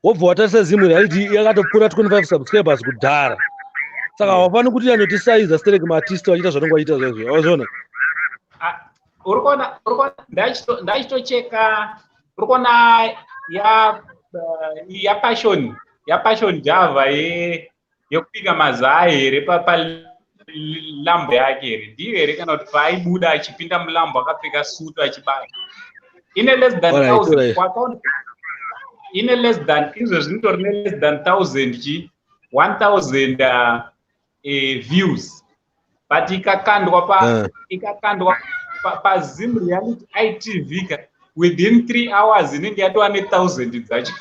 Speaker 3: Wobva watarisa ZimReality yakatopfuura 25 subscribers kudhara. Saka hawafani kuti anotisaiza stereke maartist vachiita zvavanenge vachiita zvaizvo. Wazviona?
Speaker 1: Urikona ndachitocheka urikona ya passion Java yekupika mazai here palambo yake here ndiyo here kana kuti paaibuda achipinda mulambo akapfeka sutu achibaya ine less than 1000 ine less than izvezvi nitori less than 1000 views but ikakandwa ZimRealityEyeTv within 3 hours inenge yatova ne1000 dzacho.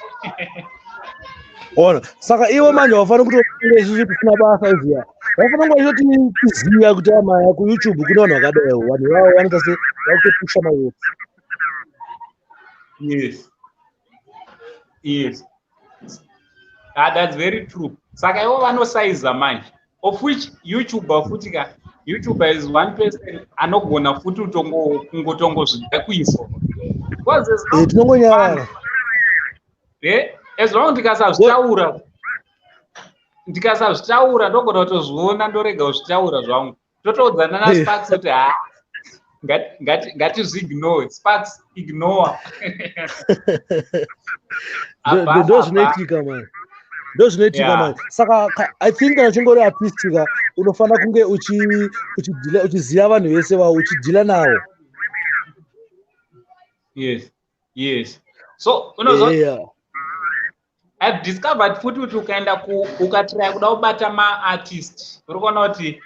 Speaker 3: Ona saka iwe manje wafana kuti izvi kusina basa iziya, wafana kunge uchiti tiziya kuti amaya kuYouTube kune vanhu vakadaiwo, vanhu vavo vanoita se vakutopusha mayosi.
Speaker 1: Yes. That's very true. Saka ivo vanosaiza manje, of which YouTuber futi ka YouTuber is one person anogona futi kungotongozvida kuiswa. Because there's no
Speaker 3: tinongonyara.
Speaker 1: As long ndikasazvitaura ndogona kutozviona ndorega kuzvitaura zvangu. Totoudzana naSparks kuti ngatizviignore. Sparks ignore.
Speaker 3: Ndozvinoitika manje. Ndozvinoitika manje. Saka I think kana uchinge uri artist ka unofana kunge uchiziva vanhu vese vavo uchidhila navo.
Speaker 1: Yes. So I've discovered futi kuti ukaenda ukatry kuda kubata ma-artist urikuona kuti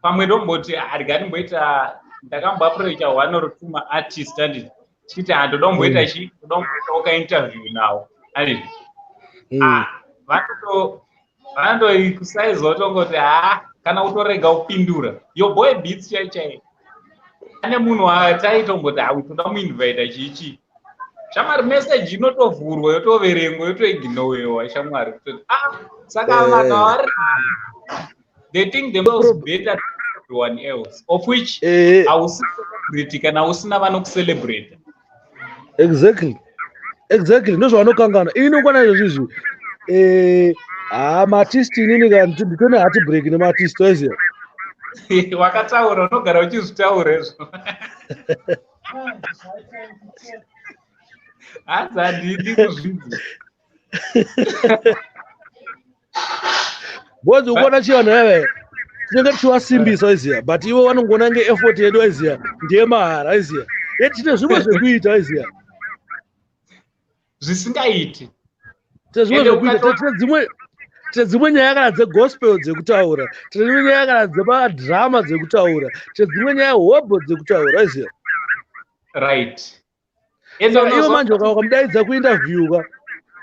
Speaker 1: pamwe ndomboti ndingamboita ndakamboaproacha 1 or 2 ma-artist anditi chiti ndodomboita ukainterview nawo anditi vanondoikusaiza utongoti kana utorega upindura your boy beats chaichai ane munhu wataiitomboti toda muinvita chichi shamwari message inotovhurwa yotoverengwa yotoignowewa shamwari kutoti saka vanhu vari they think themselves better than everyone else of which hausi celebrity kana usina vanokucelebrate.
Speaker 3: Exactly ndozvavanokangana ini nokwana izvozvizvi maartist inini ka nditone hati break nemaartist waiziya.
Speaker 1: Wakataura unogara uchizvitaura izvo. Handidi kuzvidza.
Speaker 3: Bozi ukuona chivanhu eve tinenge tichivasimbisa waiziya but ivo vanongoona nge effort yedu waiziya ndeyemahara waiziya yeti tine zvimwe zvekuita waiziya
Speaker 1: zvisingaiti
Speaker 3: tine dzimwe nyaya kana dzegospel dzekutaura, tine dzimwe nyaya kana dzemadhirama dzekutaura, tine dzimwe nyaya hobo dzekutaura waiziya.
Speaker 1: Right.
Speaker 3: Ivo manje ukamudaidza kuinterview ka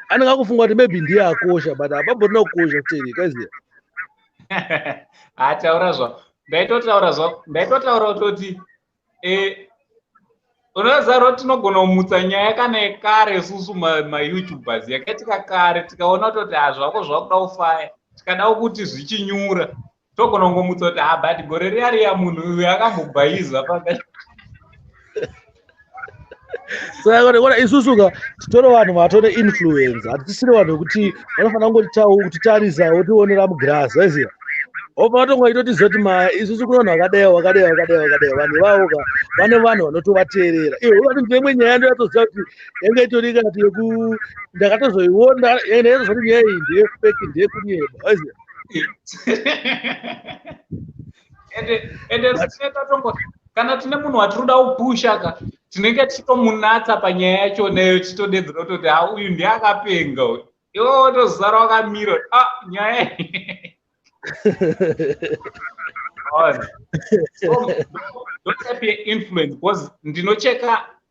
Speaker 3: anenge akufunga kuti maybe ndiye akosha but apapo tina kukosha kuteni waiziya.
Speaker 1: Ataura zva. Ndaitotaura kuti unoziva kuti tinogona kumutsa nyaya kana yekare isusu maYoutubers yakatika kare tikaona kuti zvako zvakuda kufaya tikada kuti zvichinyura togona kungomutsa kuti but gore riya munhu uyu akambobhayiza pakati.
Speaker 3: Saka isusu ka titori vanhu vatone influence hatisiri vanhu vekuti vanofanira kungotitarisawo tionera mugirasi waiziva opatongoitotiziva kuti isusu kuna vanhu vakadai vanhu vavo ka vane vanhu vanotovateerera iwe uvati ndimwe nyaya ndoyatoziva kuti yange itori kati ndakatozoiona ndakatoziva kuti nyaya iyi ndeyefeki ndeyekunyeba waiziva.
Speaker 1: ende kana tine munhu watinoda kupusha ka tinenge tichitomunatsa panyaya yacho neyo chitodedzera kutoti uyu ndiye akapenga uyu iwe wotozara wakamira nyaya don't type influence because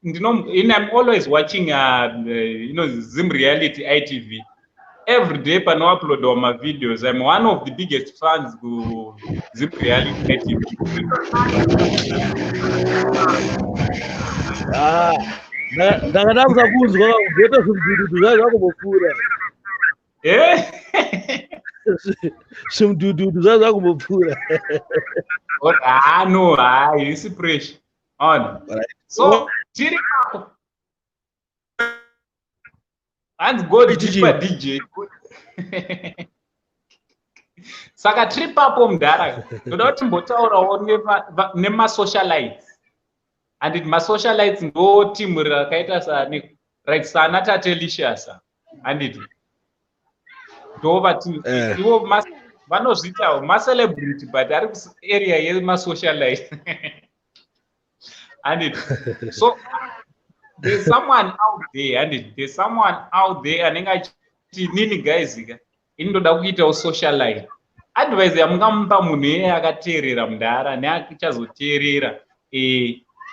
Speaker 1: I'm always watching ZimRealityEyeTv every day panoupload my videos. I'm one of the biggest fans to ZimRealityEyeTv.
Speaker 3: Ndakada kuzwa kugeta zvimdududu zvakumbopfuura. Zvimdududu zvakumbopfuura.
Speaker 1: No, it's pressure on. So tiri hapo. And go deeper DJ. Saka trip hapo mdara. Toda kuti mbotaurawo nemasocialites. And it masocialites ndo team rakaita sani like sana tatelicious and it ndo vati iwo vanozvitawo macelebrity but ari area yemasocialite and it so there's someone out there anenge achiti nini guys ini ndoda kuitawo socialite advice yamungamupa munhu iye akateerera mundara neachazoteerera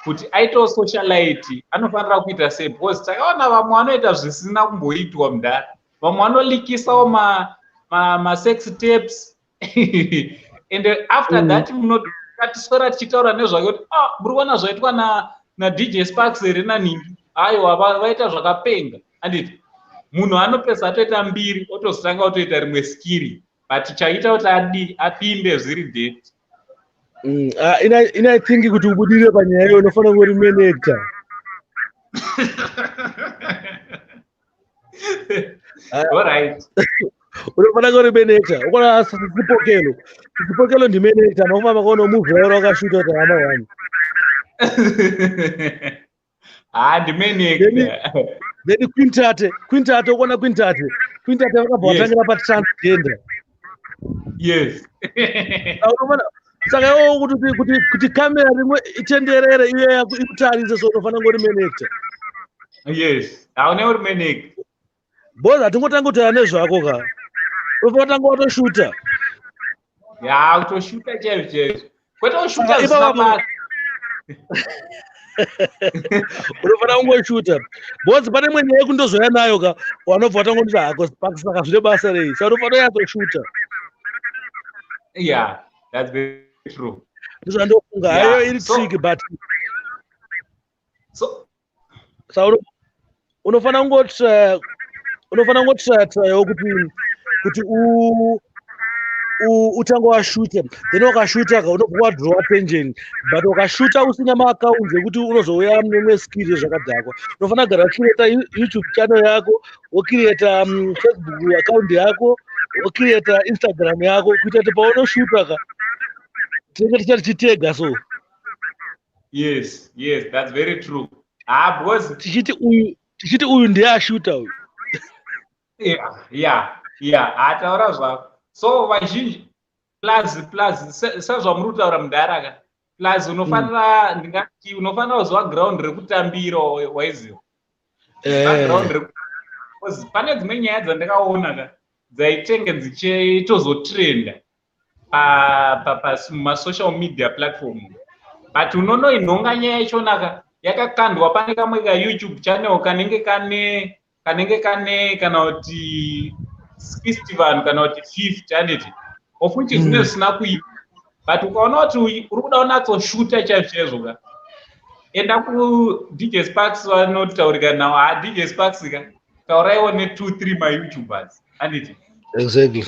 Speaker 1: kuti aitawo socialite anofanira kuita sei because takaona vamwe vanoita zvisina kumboitwa mundara vamwe vanolikisawo ma-sex tapes and after that munotiswera tichitaura nezvake kuti muri kuona zvaitwa nadj Sparks here naningi aiwa vaita zvakapenga anditi munhu anopesa atoita mbiri otozotanga kutoita rimwe skiri but chaita kuti apimbe zviri date.
Speaker 3: I think kuti ubudire panyaya iyo unofanira kuri main actor.
Speaker 1: All right.
Speaker 3: Unofanira kuri main actor. Ukona Sipokelo ndi main actor nofamba kono movie rairo akashuta kuti ama wani.
Speaker 1: Ndi main actor.
Speaker 3: Then Quintate ukona Quintate vakabvatangira pa transgender.
Speaker 1: Yes.
Speaker 3: Saka iwo kuti kamera rimwe itenderere iye ikutarise so unofanira ngori main actor.
Speaker 1: Yes, aune uri main actor.
Speaker 3: Boza hatingotanga kutaura nezvako ka. Unofanira kutanga watoshuta.
Speaker 1: Ya, utoshuta chaizvo. Kwete ushuta zvisina basa.
Speaker 3: Unofanira kungoshuta. Boza pane imwe nyaya yekundozoya nayo ka wanobva watangoti hako saka zvine basa rei. Saka unofanira yatoshuta.
Speaker 1: Yeah, that's very true.
Speaker 3: Ndozvandofunga hayo iri trick but
Speaker 1: so
Speaker 3: unofanira kungotrayawo kuti utange washuta then wakashuta ka unobva wadraw attention but wakashuta usina maaccounts ekuti unozouya nemwe skill zvakadhakwa unofanira kugara uchireta YouTube channel yako wokireta Facebook account yako wokireta Instagram yako kuita kuti paunoshuta ka tinenge tichitega so.
Speaker 1: Yes, that's very true. Because
Speaker 3: tichiti uyu ndiye ashuta uyu.
Speaker 1: Yeah, ataura zvako. So vazhinji plus sezvamuri kutaura mudhara ka plus unofanira kuziva ground rekutambira waiziva. Pane dzimwe nyaya dzandakaona ka dzaitenge dzichitozotrenda masocial media platform but unono inhonga nyaya yachona ka yakakandwa pane kamwe ka YouTube channel kanenge kane kana kuti 60 vanhu kana kuti 50 anditi of which is zvisina kuita, but ukaona kuti uri kuda kunatsoshuta chaizvo enda kuDJ Sparks vanotaurika nawo. DJ Sparks tauraiwo ne2-3 maYoutubers. Anditi?
Speaker 3: Exactly.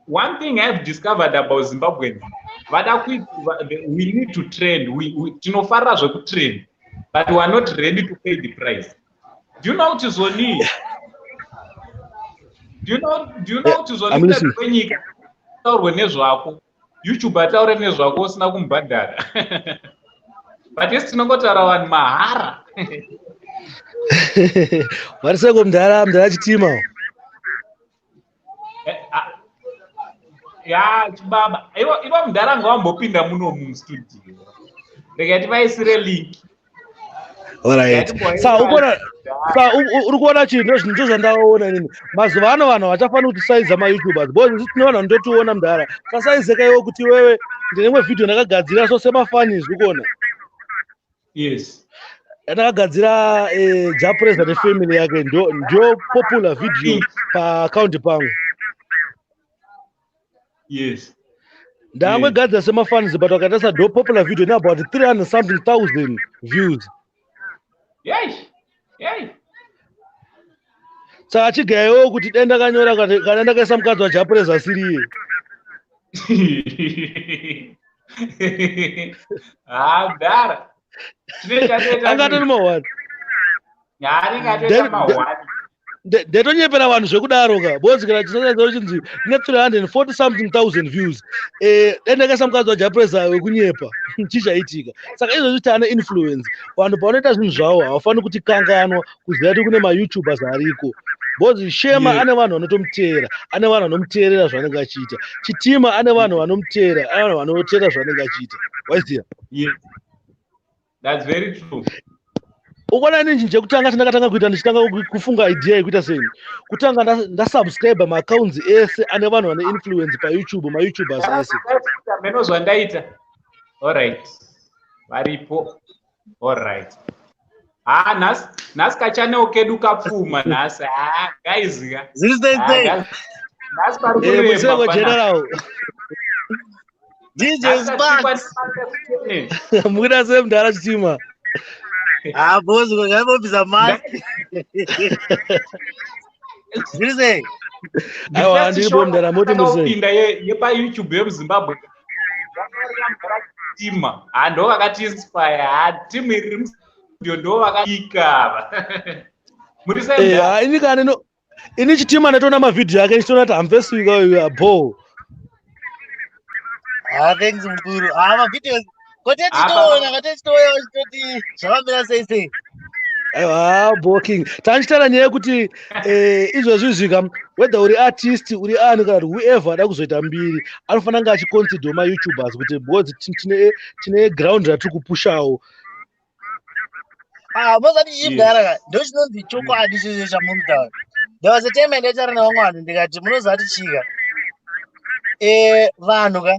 Speaker 1: One thing I've discovered about Zimbabweans, we need to trend. Tinofarira zvekutrend, but we are not ready to pay the price. Do you know what is only? Do you know what is only? When you taurwe nezvako, YouTube ataure nezvako usina kumubhadhara. But yes, tinongotaura vanhu mahara.
Speaker 3: Variseko mudhara chitima.
Speaker 1: Ya chibaba, ivo mudhara ngavambopinda muno mustudio. Rekati vaisire link.
Speaker 3: Alright. Uri kuona chinhu ndozvandaona inini. Mazuva ano vanhu vachafanira kuti saiza maYoutubers. Because tinoona ndotiona mudhara. Sasaizeka iwo kuti wewe ndinemwe video ndakagadzira so semafanis ukuona.
Speaker 1: Yes.
Speaker 3: Ndakagadzira Japreza nefamily yake ndio popular video pa account pangu.
Speaker 1: Yes.
Speaker 3: Ndangagadzira semafanis but wakatasa do popular video na about 300 something thousand views.
Speaker 1: Yay.
Speaker 3: Saka chigayo kuti denda kanyora kana ndakaisa mukadzi wa Japreza siriye.
Speaker 1: Mudhara.
Speaker 3: Angatoni mawani.
Speaker 1: Yaringatoita mawani.
Speaker 3: Ndetonyepera vanhu zvekudaro ka. Bozi kana chisasazo chinzi ne 340 something thousand views. Denda ndakaisa mukadzi wa Japreza wekunyepa. Chichaitika. Saka izvo zviti ane influence. Vanhu panoita zvinhu zvavo havafaniri kuti kanganwa kuziva kuti kune maYoutubers ariko. Bozi Shema ane vanhu vanotomuteera, ane vanhu vanomuteerera zvaanenge achiita. Chitima ane vanhu vanomuteera, ane vanhu vanoteera zvaanenge achiita. Waiziya?
Speaker 1: Yes. That's very true.
Speaker 3: Ukona nini chekutanga chandakatanga kuita ndichitanga kufunga idea yekuita seni. Kutanga ndasubscribe maaccounts ese ane vanhu vane influence pa YouTube, maYoutubers ese.
Speaker 1: Menozwa ndaita. Alright. Varipo. Alright. Nasi kachaneo kedu kapfuma nasi. Guys. Nasi
Speaker 3: parikulemba general. DJ Sparks. Mukida semudhara chitima.
Speaker 2: Boss, ngayibobisa mali. Zvirizei?
Speaker 3: Aiwa ndiripo mudhara moti musei.
Speaker 1: Pinda yepa YouTube yemuZimbabwe. Tima. Ndo vakati inspire. Timu iri ndo vakanyika. Muri sei?
Speaker 3: Ini kana ini chitima ndatoona mavideo yake ndichitoona kuti hamfesika uyu ball.
Speaker 2: Thanks mukuru. Mavideo Kotetiona kuti zvakambira sei.
Speaker 3: Aiwa booking. Tanchitara nyaya yekuti izvozvi zvika whether uri artist uri ani kana whoever ada kuzoita mbiri anofanira kunge achiconsider maYoutubers kuti because tine ground ratiri kupushawo.
Speaker 2: Mosati chimudhara ndochinonzi chokwadi chizvo chamuritaura. There was a time ndataura nevamwe vanhu ndikati munoziva kuti chika vanhu ka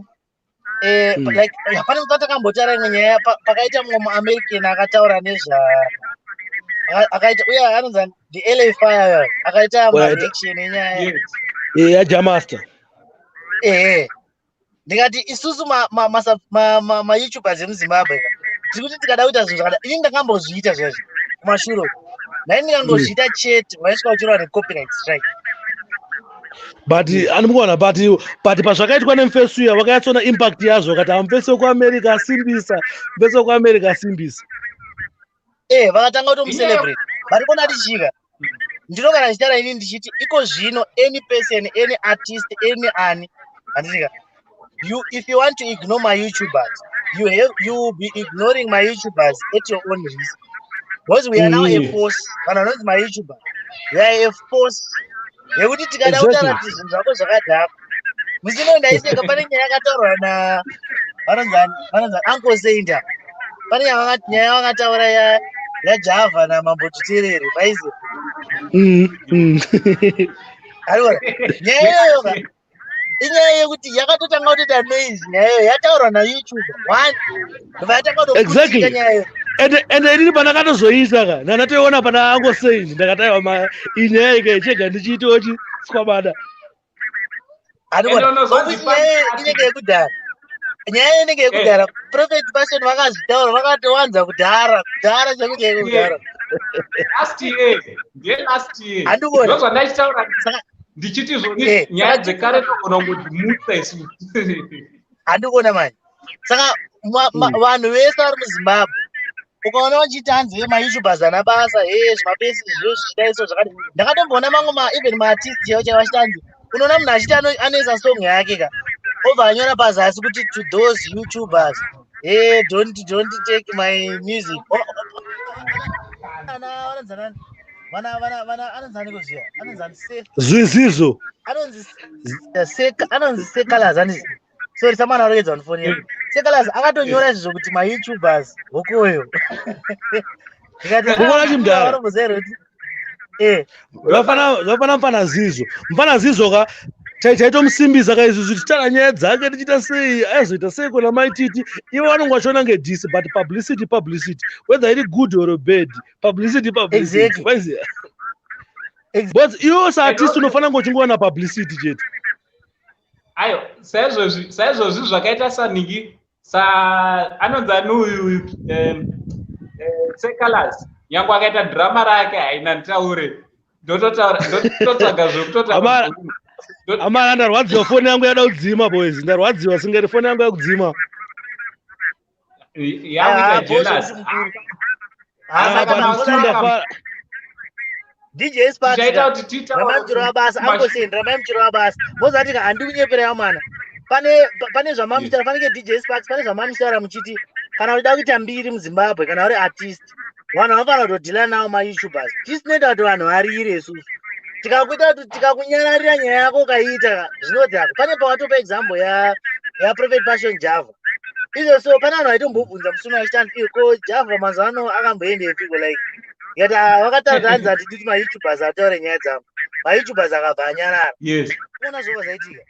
Speaker 2: like hapana kuti takambotaura imwe nyaya pakaita mumwe muAmerican akataura nezva akaita uye anonzi the LA fire akaita reaction yenyaya
Speaker 3: yajamaster.
Speaker 2: Ndikati isusu maYoutubers emuZimbabwe tiri kuti tikada kuita zvinhu zvakada ini ndakambozviita zvazvo kumashure nai ndikangozviita chete waisvika uchirwa necopyright strike.
Speaker 3: But anomuona but pazvakaitwa nemufesuya vakayatsona impact yazvo kati amufesi wekuAmerica asimbisa mufesi wekuAmerica asimbisa.
Speaker 2: Vakatanga kutomucelebrate but kona tichika ndinogara ndichitaura ini ndichiti iko zvino any person any artist any ani handitika if you want to ignore my YouTubers you will be ignoring my YouTubers at your own risk because we are now a force kana not my YouTuber we are a force yekuti tikada kutaura kuti zvinhu zvako zvakadhaka musino ndaiseka pane nyaya yakataurwa na vanonzani Uncle Zainda pane nyaya vakataura yaJava namambotuterere paize aiwa nyaya iyoyo inyaya yekuti yakatotanga kutoita noise nyayo yataurwa naYouTube one vatanga kutokutika nyayo
Speaker 3: ende inini pandakatozoisa ka ndakatoiona pana Uncle Zainda ndakataiwa inyaya ika chega ndichiitochi sikwabada
Speaker 2: Andikona
Speaker 1: unozvanzi
Speaker 2: inenge yekudhara. Nyaya inenge yekudhara. Prophet Passion vakazvitaura vakatowanza kudhara chekuti yekudhara.
Speaker 1: Last year, last year.
Speaker 2: Andikona.
Speaker 1: Ndozvandachitaura ndichiti zvoni nyaya dzekare togona kungodimutsa isu.
Speaker 2: Andikona manje. Saka vanhu vese vari muZimbabwe ukaona uchiti hanzi maYouTubers ana basa zvimapesi zvizvo zvakati. Ndakatomboona mamwe even maartist chaivo vachiti unoona munhu achiti anoisa song yake ka obva anyora pazasi kuti to those YouTubers don't take my music. Anonzani kuziya anonzani
Speaker 3: Zvizizo
Speaker 2: anonzi Sekalas handizi. Sorry, someone already on phone here. Sekalas akatonyora izvo kuti maYouTubers hokoyo.
Speaker 3: Kuona chimdara. Vafana zizo. Mfana zizo ka taitomusimbisa ka izvo zvitara nyaya dzake tichita sei aizoita sei kona maititi ivo vanongwachona ngedis but publicity whether it good or bad publicity
Speaker 2: exactly.
Speaker 3: But iwo saartist unofana ngochingwana publicity chete.
Speaker 1: Ayo saizvozvi zvakaita saningi anonzani uyu Sekalas nyange akaita drama rake haina nditaure ndototsvaga zvekutota
Speaker 3: amara ndarwadziwa foni yangu yada kudzima boys ndarwadziwa singeri foni yangu yakudzima
Speaker 1: yakuita jealous
Speaker 2: DJ Sparks ramamchiro wabasa angosendera ramamchiro wabasa mozati ka handikunyepera mana pane zvamamushara fanike DJ Sparks pane zvamamushara muchiti kana uchida kuita mbiri muZimbabwe kana uri artist vanhu vanofana kutodhila nawo maYouTubers tisinoita kuti vanhu varire isusu tikakuita kuti tikakunyararira nyaya yako ukaiita zvinodhaka pane pawatopa example yaProphet Passion Java izvo so pane vanhu vaitombobvunza musuna vachitandi ko Java mazuva ano akamboendepiko like yati vakataura hanzi ati titi maYouTubers ataure nyaya dzavo maYouTubers akabva anyarara kuona zvova zvaitika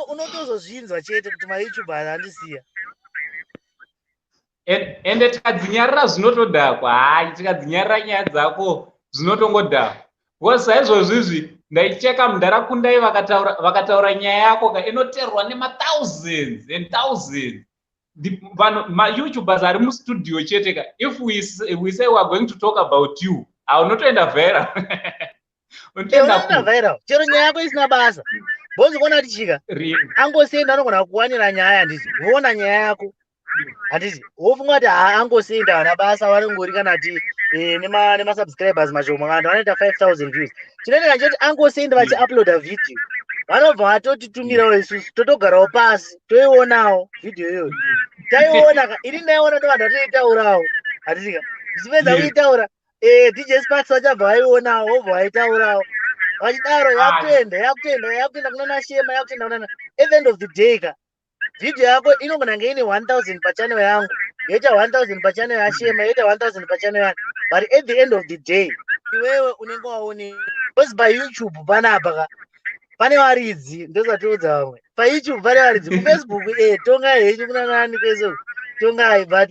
Speaker 2: unotozozvinzwa chete kuti maYouTubers andisiya
Speaker 1: ende tikadzinyarira zvinotodhakwa hai tikadzinyarira nyaya dzako zvinotongodhakwa because saizvozvizvi ndaicheka mundarakundai vakataura nyaya yako ka inoteerwa nemathousands and thousands vanhu maYouTubers ari mustudio chete ka if we say we are going to talk about you unotoenda viral
Speaker 2: unotoenda viral chero nyaya yako isina basa bonzi kuona tichika angosenda anogona kuwanira nyaya handiti voona nyaya yako handiti wofunga kuti angosenda vana basa varingori kana ti nemasubscribers mashoma vanhu vanoita 5000 views chinoita kanchoti angosenda vachiuploada video vanobva vatotitumirawo isusu totogarawo pasi toionawo video iyoyo taiona iri ndaiona to vanhu vatoitaurawo handitika zvichipedza kuitaura DJ Sparks vachabva vaionawo vobva vaitaurawo vachidaro yakutoenda kunana shema yakutoenda kunana at the end of the day ka video yako inogona nge ine 1000 pachannel yangu yoita 1000 pachannel yashema yoita 1000 pachannel yangu but at the end of the day iwewe unenge waone because paYouTube panapa ka pane varidzi ndozvatoudza vamwe paYouTube pane varidzi kuFacebook tonga henyu kuna nani kwese tongai but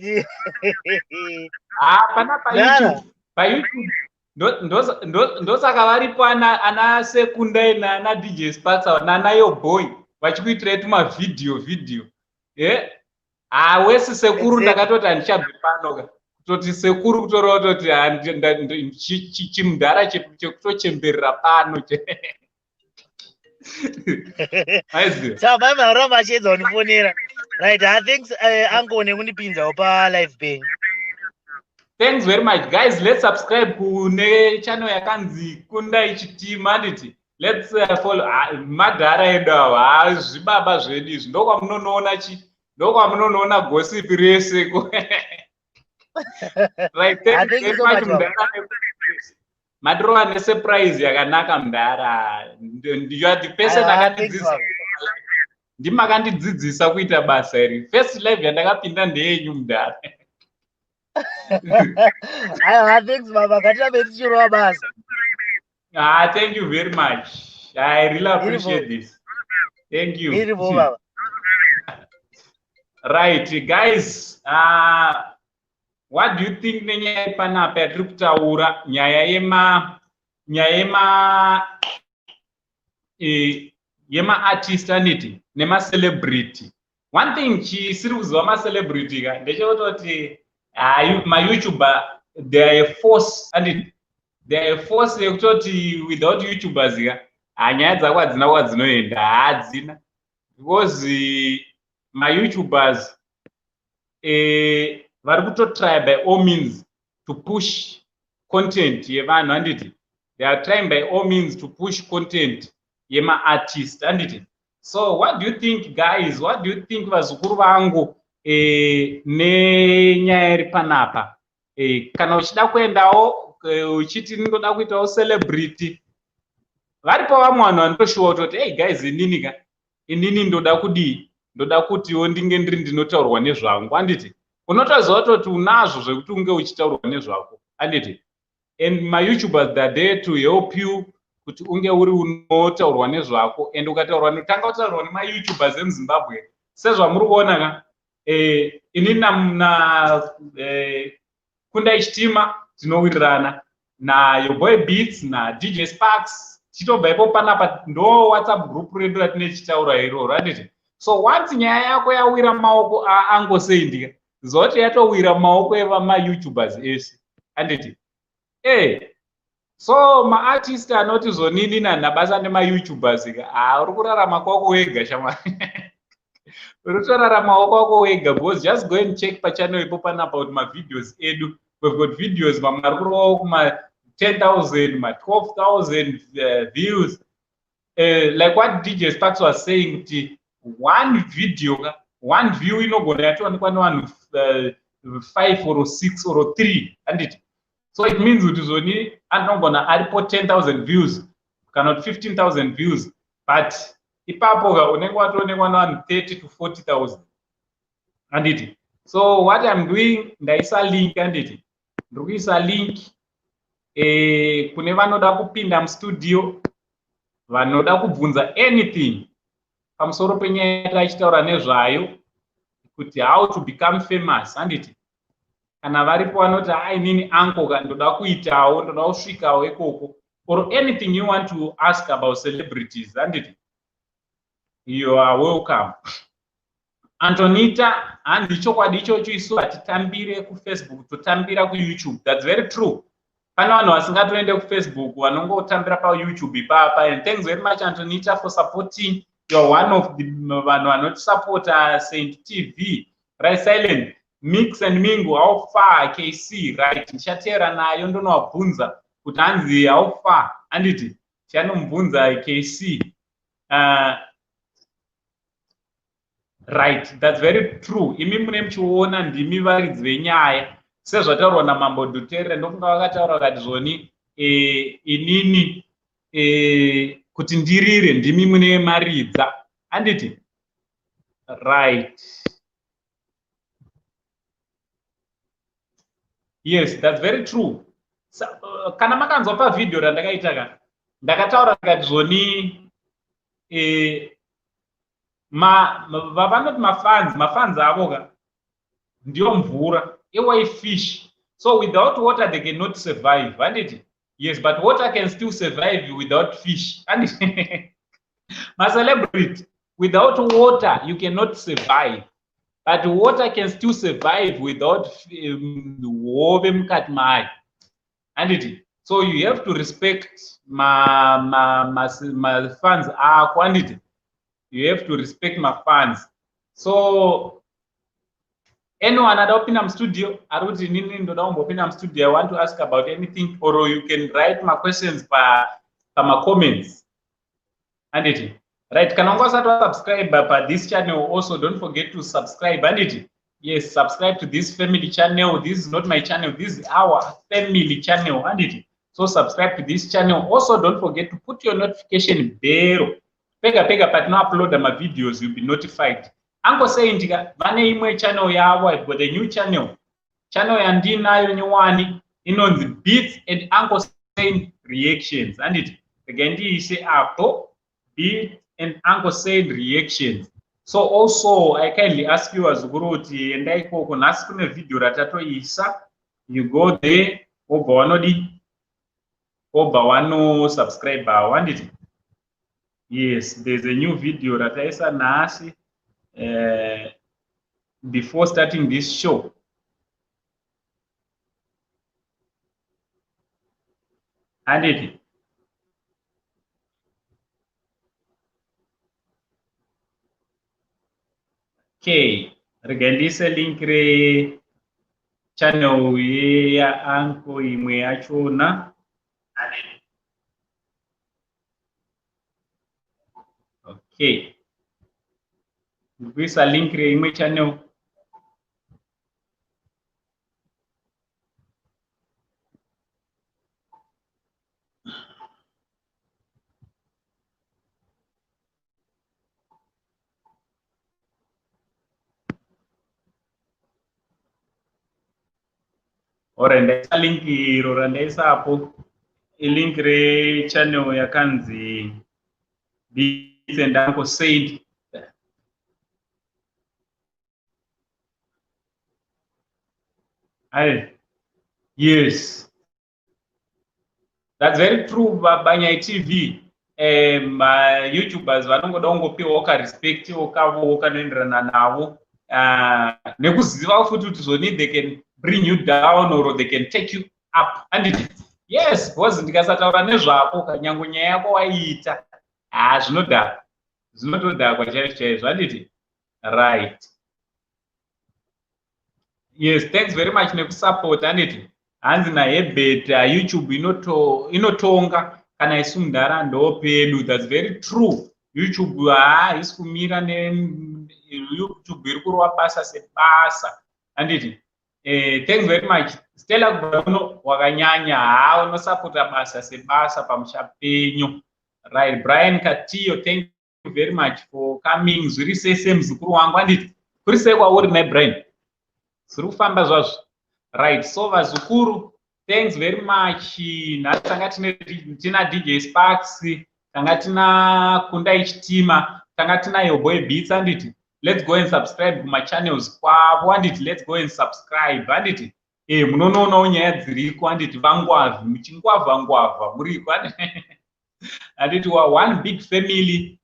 Speaker 1: pana paYouTube ndosaka varipo ana Sekundai nana DJ Sparks nana Yoboy vachikuitira tumavideo wesi sekuru ndakatoti handichabve pano ka kutoti sekuru kutorawo toti chimudhara chekutochemberera pano
Speaker 2: saka maura machedza unifonera right I think angone kundipinzawo palive page.
Speaker 1: Thanks very much guys, let's subscribe kune channel yakanzi Kundai Chitima handiti let's follow madhara edu awa zvibaba zvedu izvi ndokwamunoona gossip rese right thank you very much mudhara madrova nesurprise yakanaka mudhara you are the person akandidzidzisa ndimakandidzidzisa kuita basa iri first live yandakapinda ndeyenyu mudhara
Speaker 2: thanks baba ngatirambe tichirowa basa.
Speaker 1: Thank you very much. I really appreciate this. Thank you.
Speaker 2: Beautiful, baba.
Speaker 1: Right, guys. What do you think nenyaya panapa yatiri kutaura nyaya yema-artist anditi nema-celebrity. One thing chisiri kuziva ma-celebrity ka ndechekutoti ma-YouTuber they are a force anditi they are a force yekutoti without YouTubers ka nyaya dzako hadzina kwadzinoenda hadzina, because ma-YouTubers vari kutotry by all means to push content yevanhu anditi they are trying by all means to push content yema-artist anditi. So what do you think guys, what do you think vazukuru vangu nenyaya iri panapa? Kana uchida kuendawo uchiti ndoda kuitawo celebrity, varipo vamwe vanhu vanotoshuwa kutoti hey guys inini ndoda kudii, ndoda kutiwo ndinge ndiri ndinotaurwa nezvangu anditi. Unotoziva kutoti unazvo zvekuti unge uchitaurwa nezvako anditi, and ma-YouTubers they are there to help you kuti unge uri unotaurwa nezvako, and ukataurwa notanga kutaurwa nema-YouTubers emuZimbabwe sezvamuri kuona ka inini Kunda Chitima tinowirirana na Your Boy Beats na DJ Sparks, chitobva ipo panapa ndo WhatsApp group redu ratine chitaura iroro anditi. So once nyaya yako yawira maoko angosendika zoti yatowira maoko evama-YouTubers ese anditi. So ma-artist anoti zonini nabasa nema-YouTubers uri kurarama kwako wega shamwari. Uri kutorarama kwako wega, because just go and check pachannel ipo panapa kuti ma-videos edu, we've got videos vamwe vari kurovawo kuma 10,000 ma-12,000 views. Like what DJ Sparks was saying kuti one view inogona yatowanikwa nevanhu 5 or 6 or 3 anditi. So it means kuti zoni anogona aripo 10,000 views kana 15,000 views, but ipapo unenge watoonekwa nevanhu 30 to 40,000 anditi. So what I'm doing, ndaisa link anditi, ndiri kuisa link kune vanoda kupinda mustudio, vanoda kubvunza anything pamusoro penyaya yatachitaura nezvayo kuti how to become famous anditi. Kana varipo vanoti inini ankoka ndoda kuitawo, ndoda kusvikawo ikoko, or anything you want to ask about celebrities anditi, you are welcome. Antonita, handi chokwadi ichocho isu hatitambire kufacebook, totambira kuYouTube. That's very true. Pane vanhu vasingatoende kufacebook vanongotambira paYouTube ipapa. And thanks very much Antonita for supporting. You're one of the vanhu vanotisupporta Saint TV. Right, Silent Mix and Mingo, how far KC, right? Nchatera nayo ndonowabvunza kuti hanzi how far anditi chanomubvunza KC. Right, that's very true. Imi mune muchiona ndimi varidzi venyaya sezvataurwa naMambo Dutere, ndofunga vakataura vakati zvoni inini kuti ndirire ndimi mune maridza anditi. Right, yes, that's very true. Kana makanzwa pavidhio randakaita ndakataura kuti zvoni vanoti mafans avo ndiyo mvura, iwai fish. So without water they cannot survive anditi. Yes, but water can still survive without fish anditi. Ma celebrity, without water you cannot survive, but water can still survive without hove mukati mayo anditi. So you have to respect ma fans ako anditi. You have to respect my fans. So anyone at Opinam Studio, I want to ask about anything, or you can write my questions by my comments. And it right, can also subscribe by this channel. Also, don't forget to subscribe. And it yes, subscribe to this family channel. This is not my channel, this is our family channel. And it so subscribe to this channel. Also, don't forget to put your notification bell. Pega but no upload my videos, you'll be notified. Uncle saying vane imwe channel yavo, I've got a new channel yandinayo nyuwani inonzi Beats and Uncle saying reactions. And it again you say Apple Beats and Uncle saying reactions. So also I kindly ask you as Guruti and I go on ask me video ratato isa, you go there over one subscriber and it. Yes, there's a new video that I saw nasi before starting this show. And it. Okay, regardlisa link re channel ya anko imwe yachona. Okay. Visa link re imwe channel. Ora ndaisa link iro randaisa apo link re channel yakanzi Beats and Uncle Said. Yes, that's very true. ZimRealityEyeTv, YouTubers vanongoda kungopiwa respect kavo kanoenderana navo, nekuziva futi kuti zvoni they can bring you down or they can take you up. And yes, because ndikasataura nezvako kanyange nyaya yako waiita, zvinotodhakwa chaizvo. Handiti? Right. Yes, thanks very much nekusupport. Handiti? Hanzi naHebert YouTube inotonga kana isu munharaunda pedu. That's very true. YouTube haisi kumira YouTube iri kurova basa sebasa. Handiti? Thanks very much. Stella Bruno wakanyanya unosupporta basa sebasa pamusha penyu. Right, Brian Katiyo, thank you very much for coming. Zviri sese muzukuru wangu. Handiti? Kuri sei kwauri my Brian? Zviri kufamba zvazvo. Right, so vazukuru, thanks very much. Tanga tina DJ Sparks, tanga tina Kundai Chitima, tanga tina Your Boy Beats. Handiti? Let's go and subscribe to my channels kwavo. Handiti? Let's go and subscribe. Handiti? Munonoonawo nyaya dziriko. Handiti? Vangwavha, muchingwavha ngwavha muriko. Handiti? One big family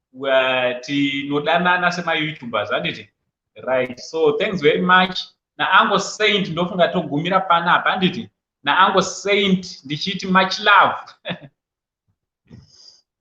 Speaker 1: tinodanana sema YouTubers. Handiti? Right, so thanks very much. Naango Saint ndofunga togumira panapa. Handiti? Naango Saint ndichiti much love.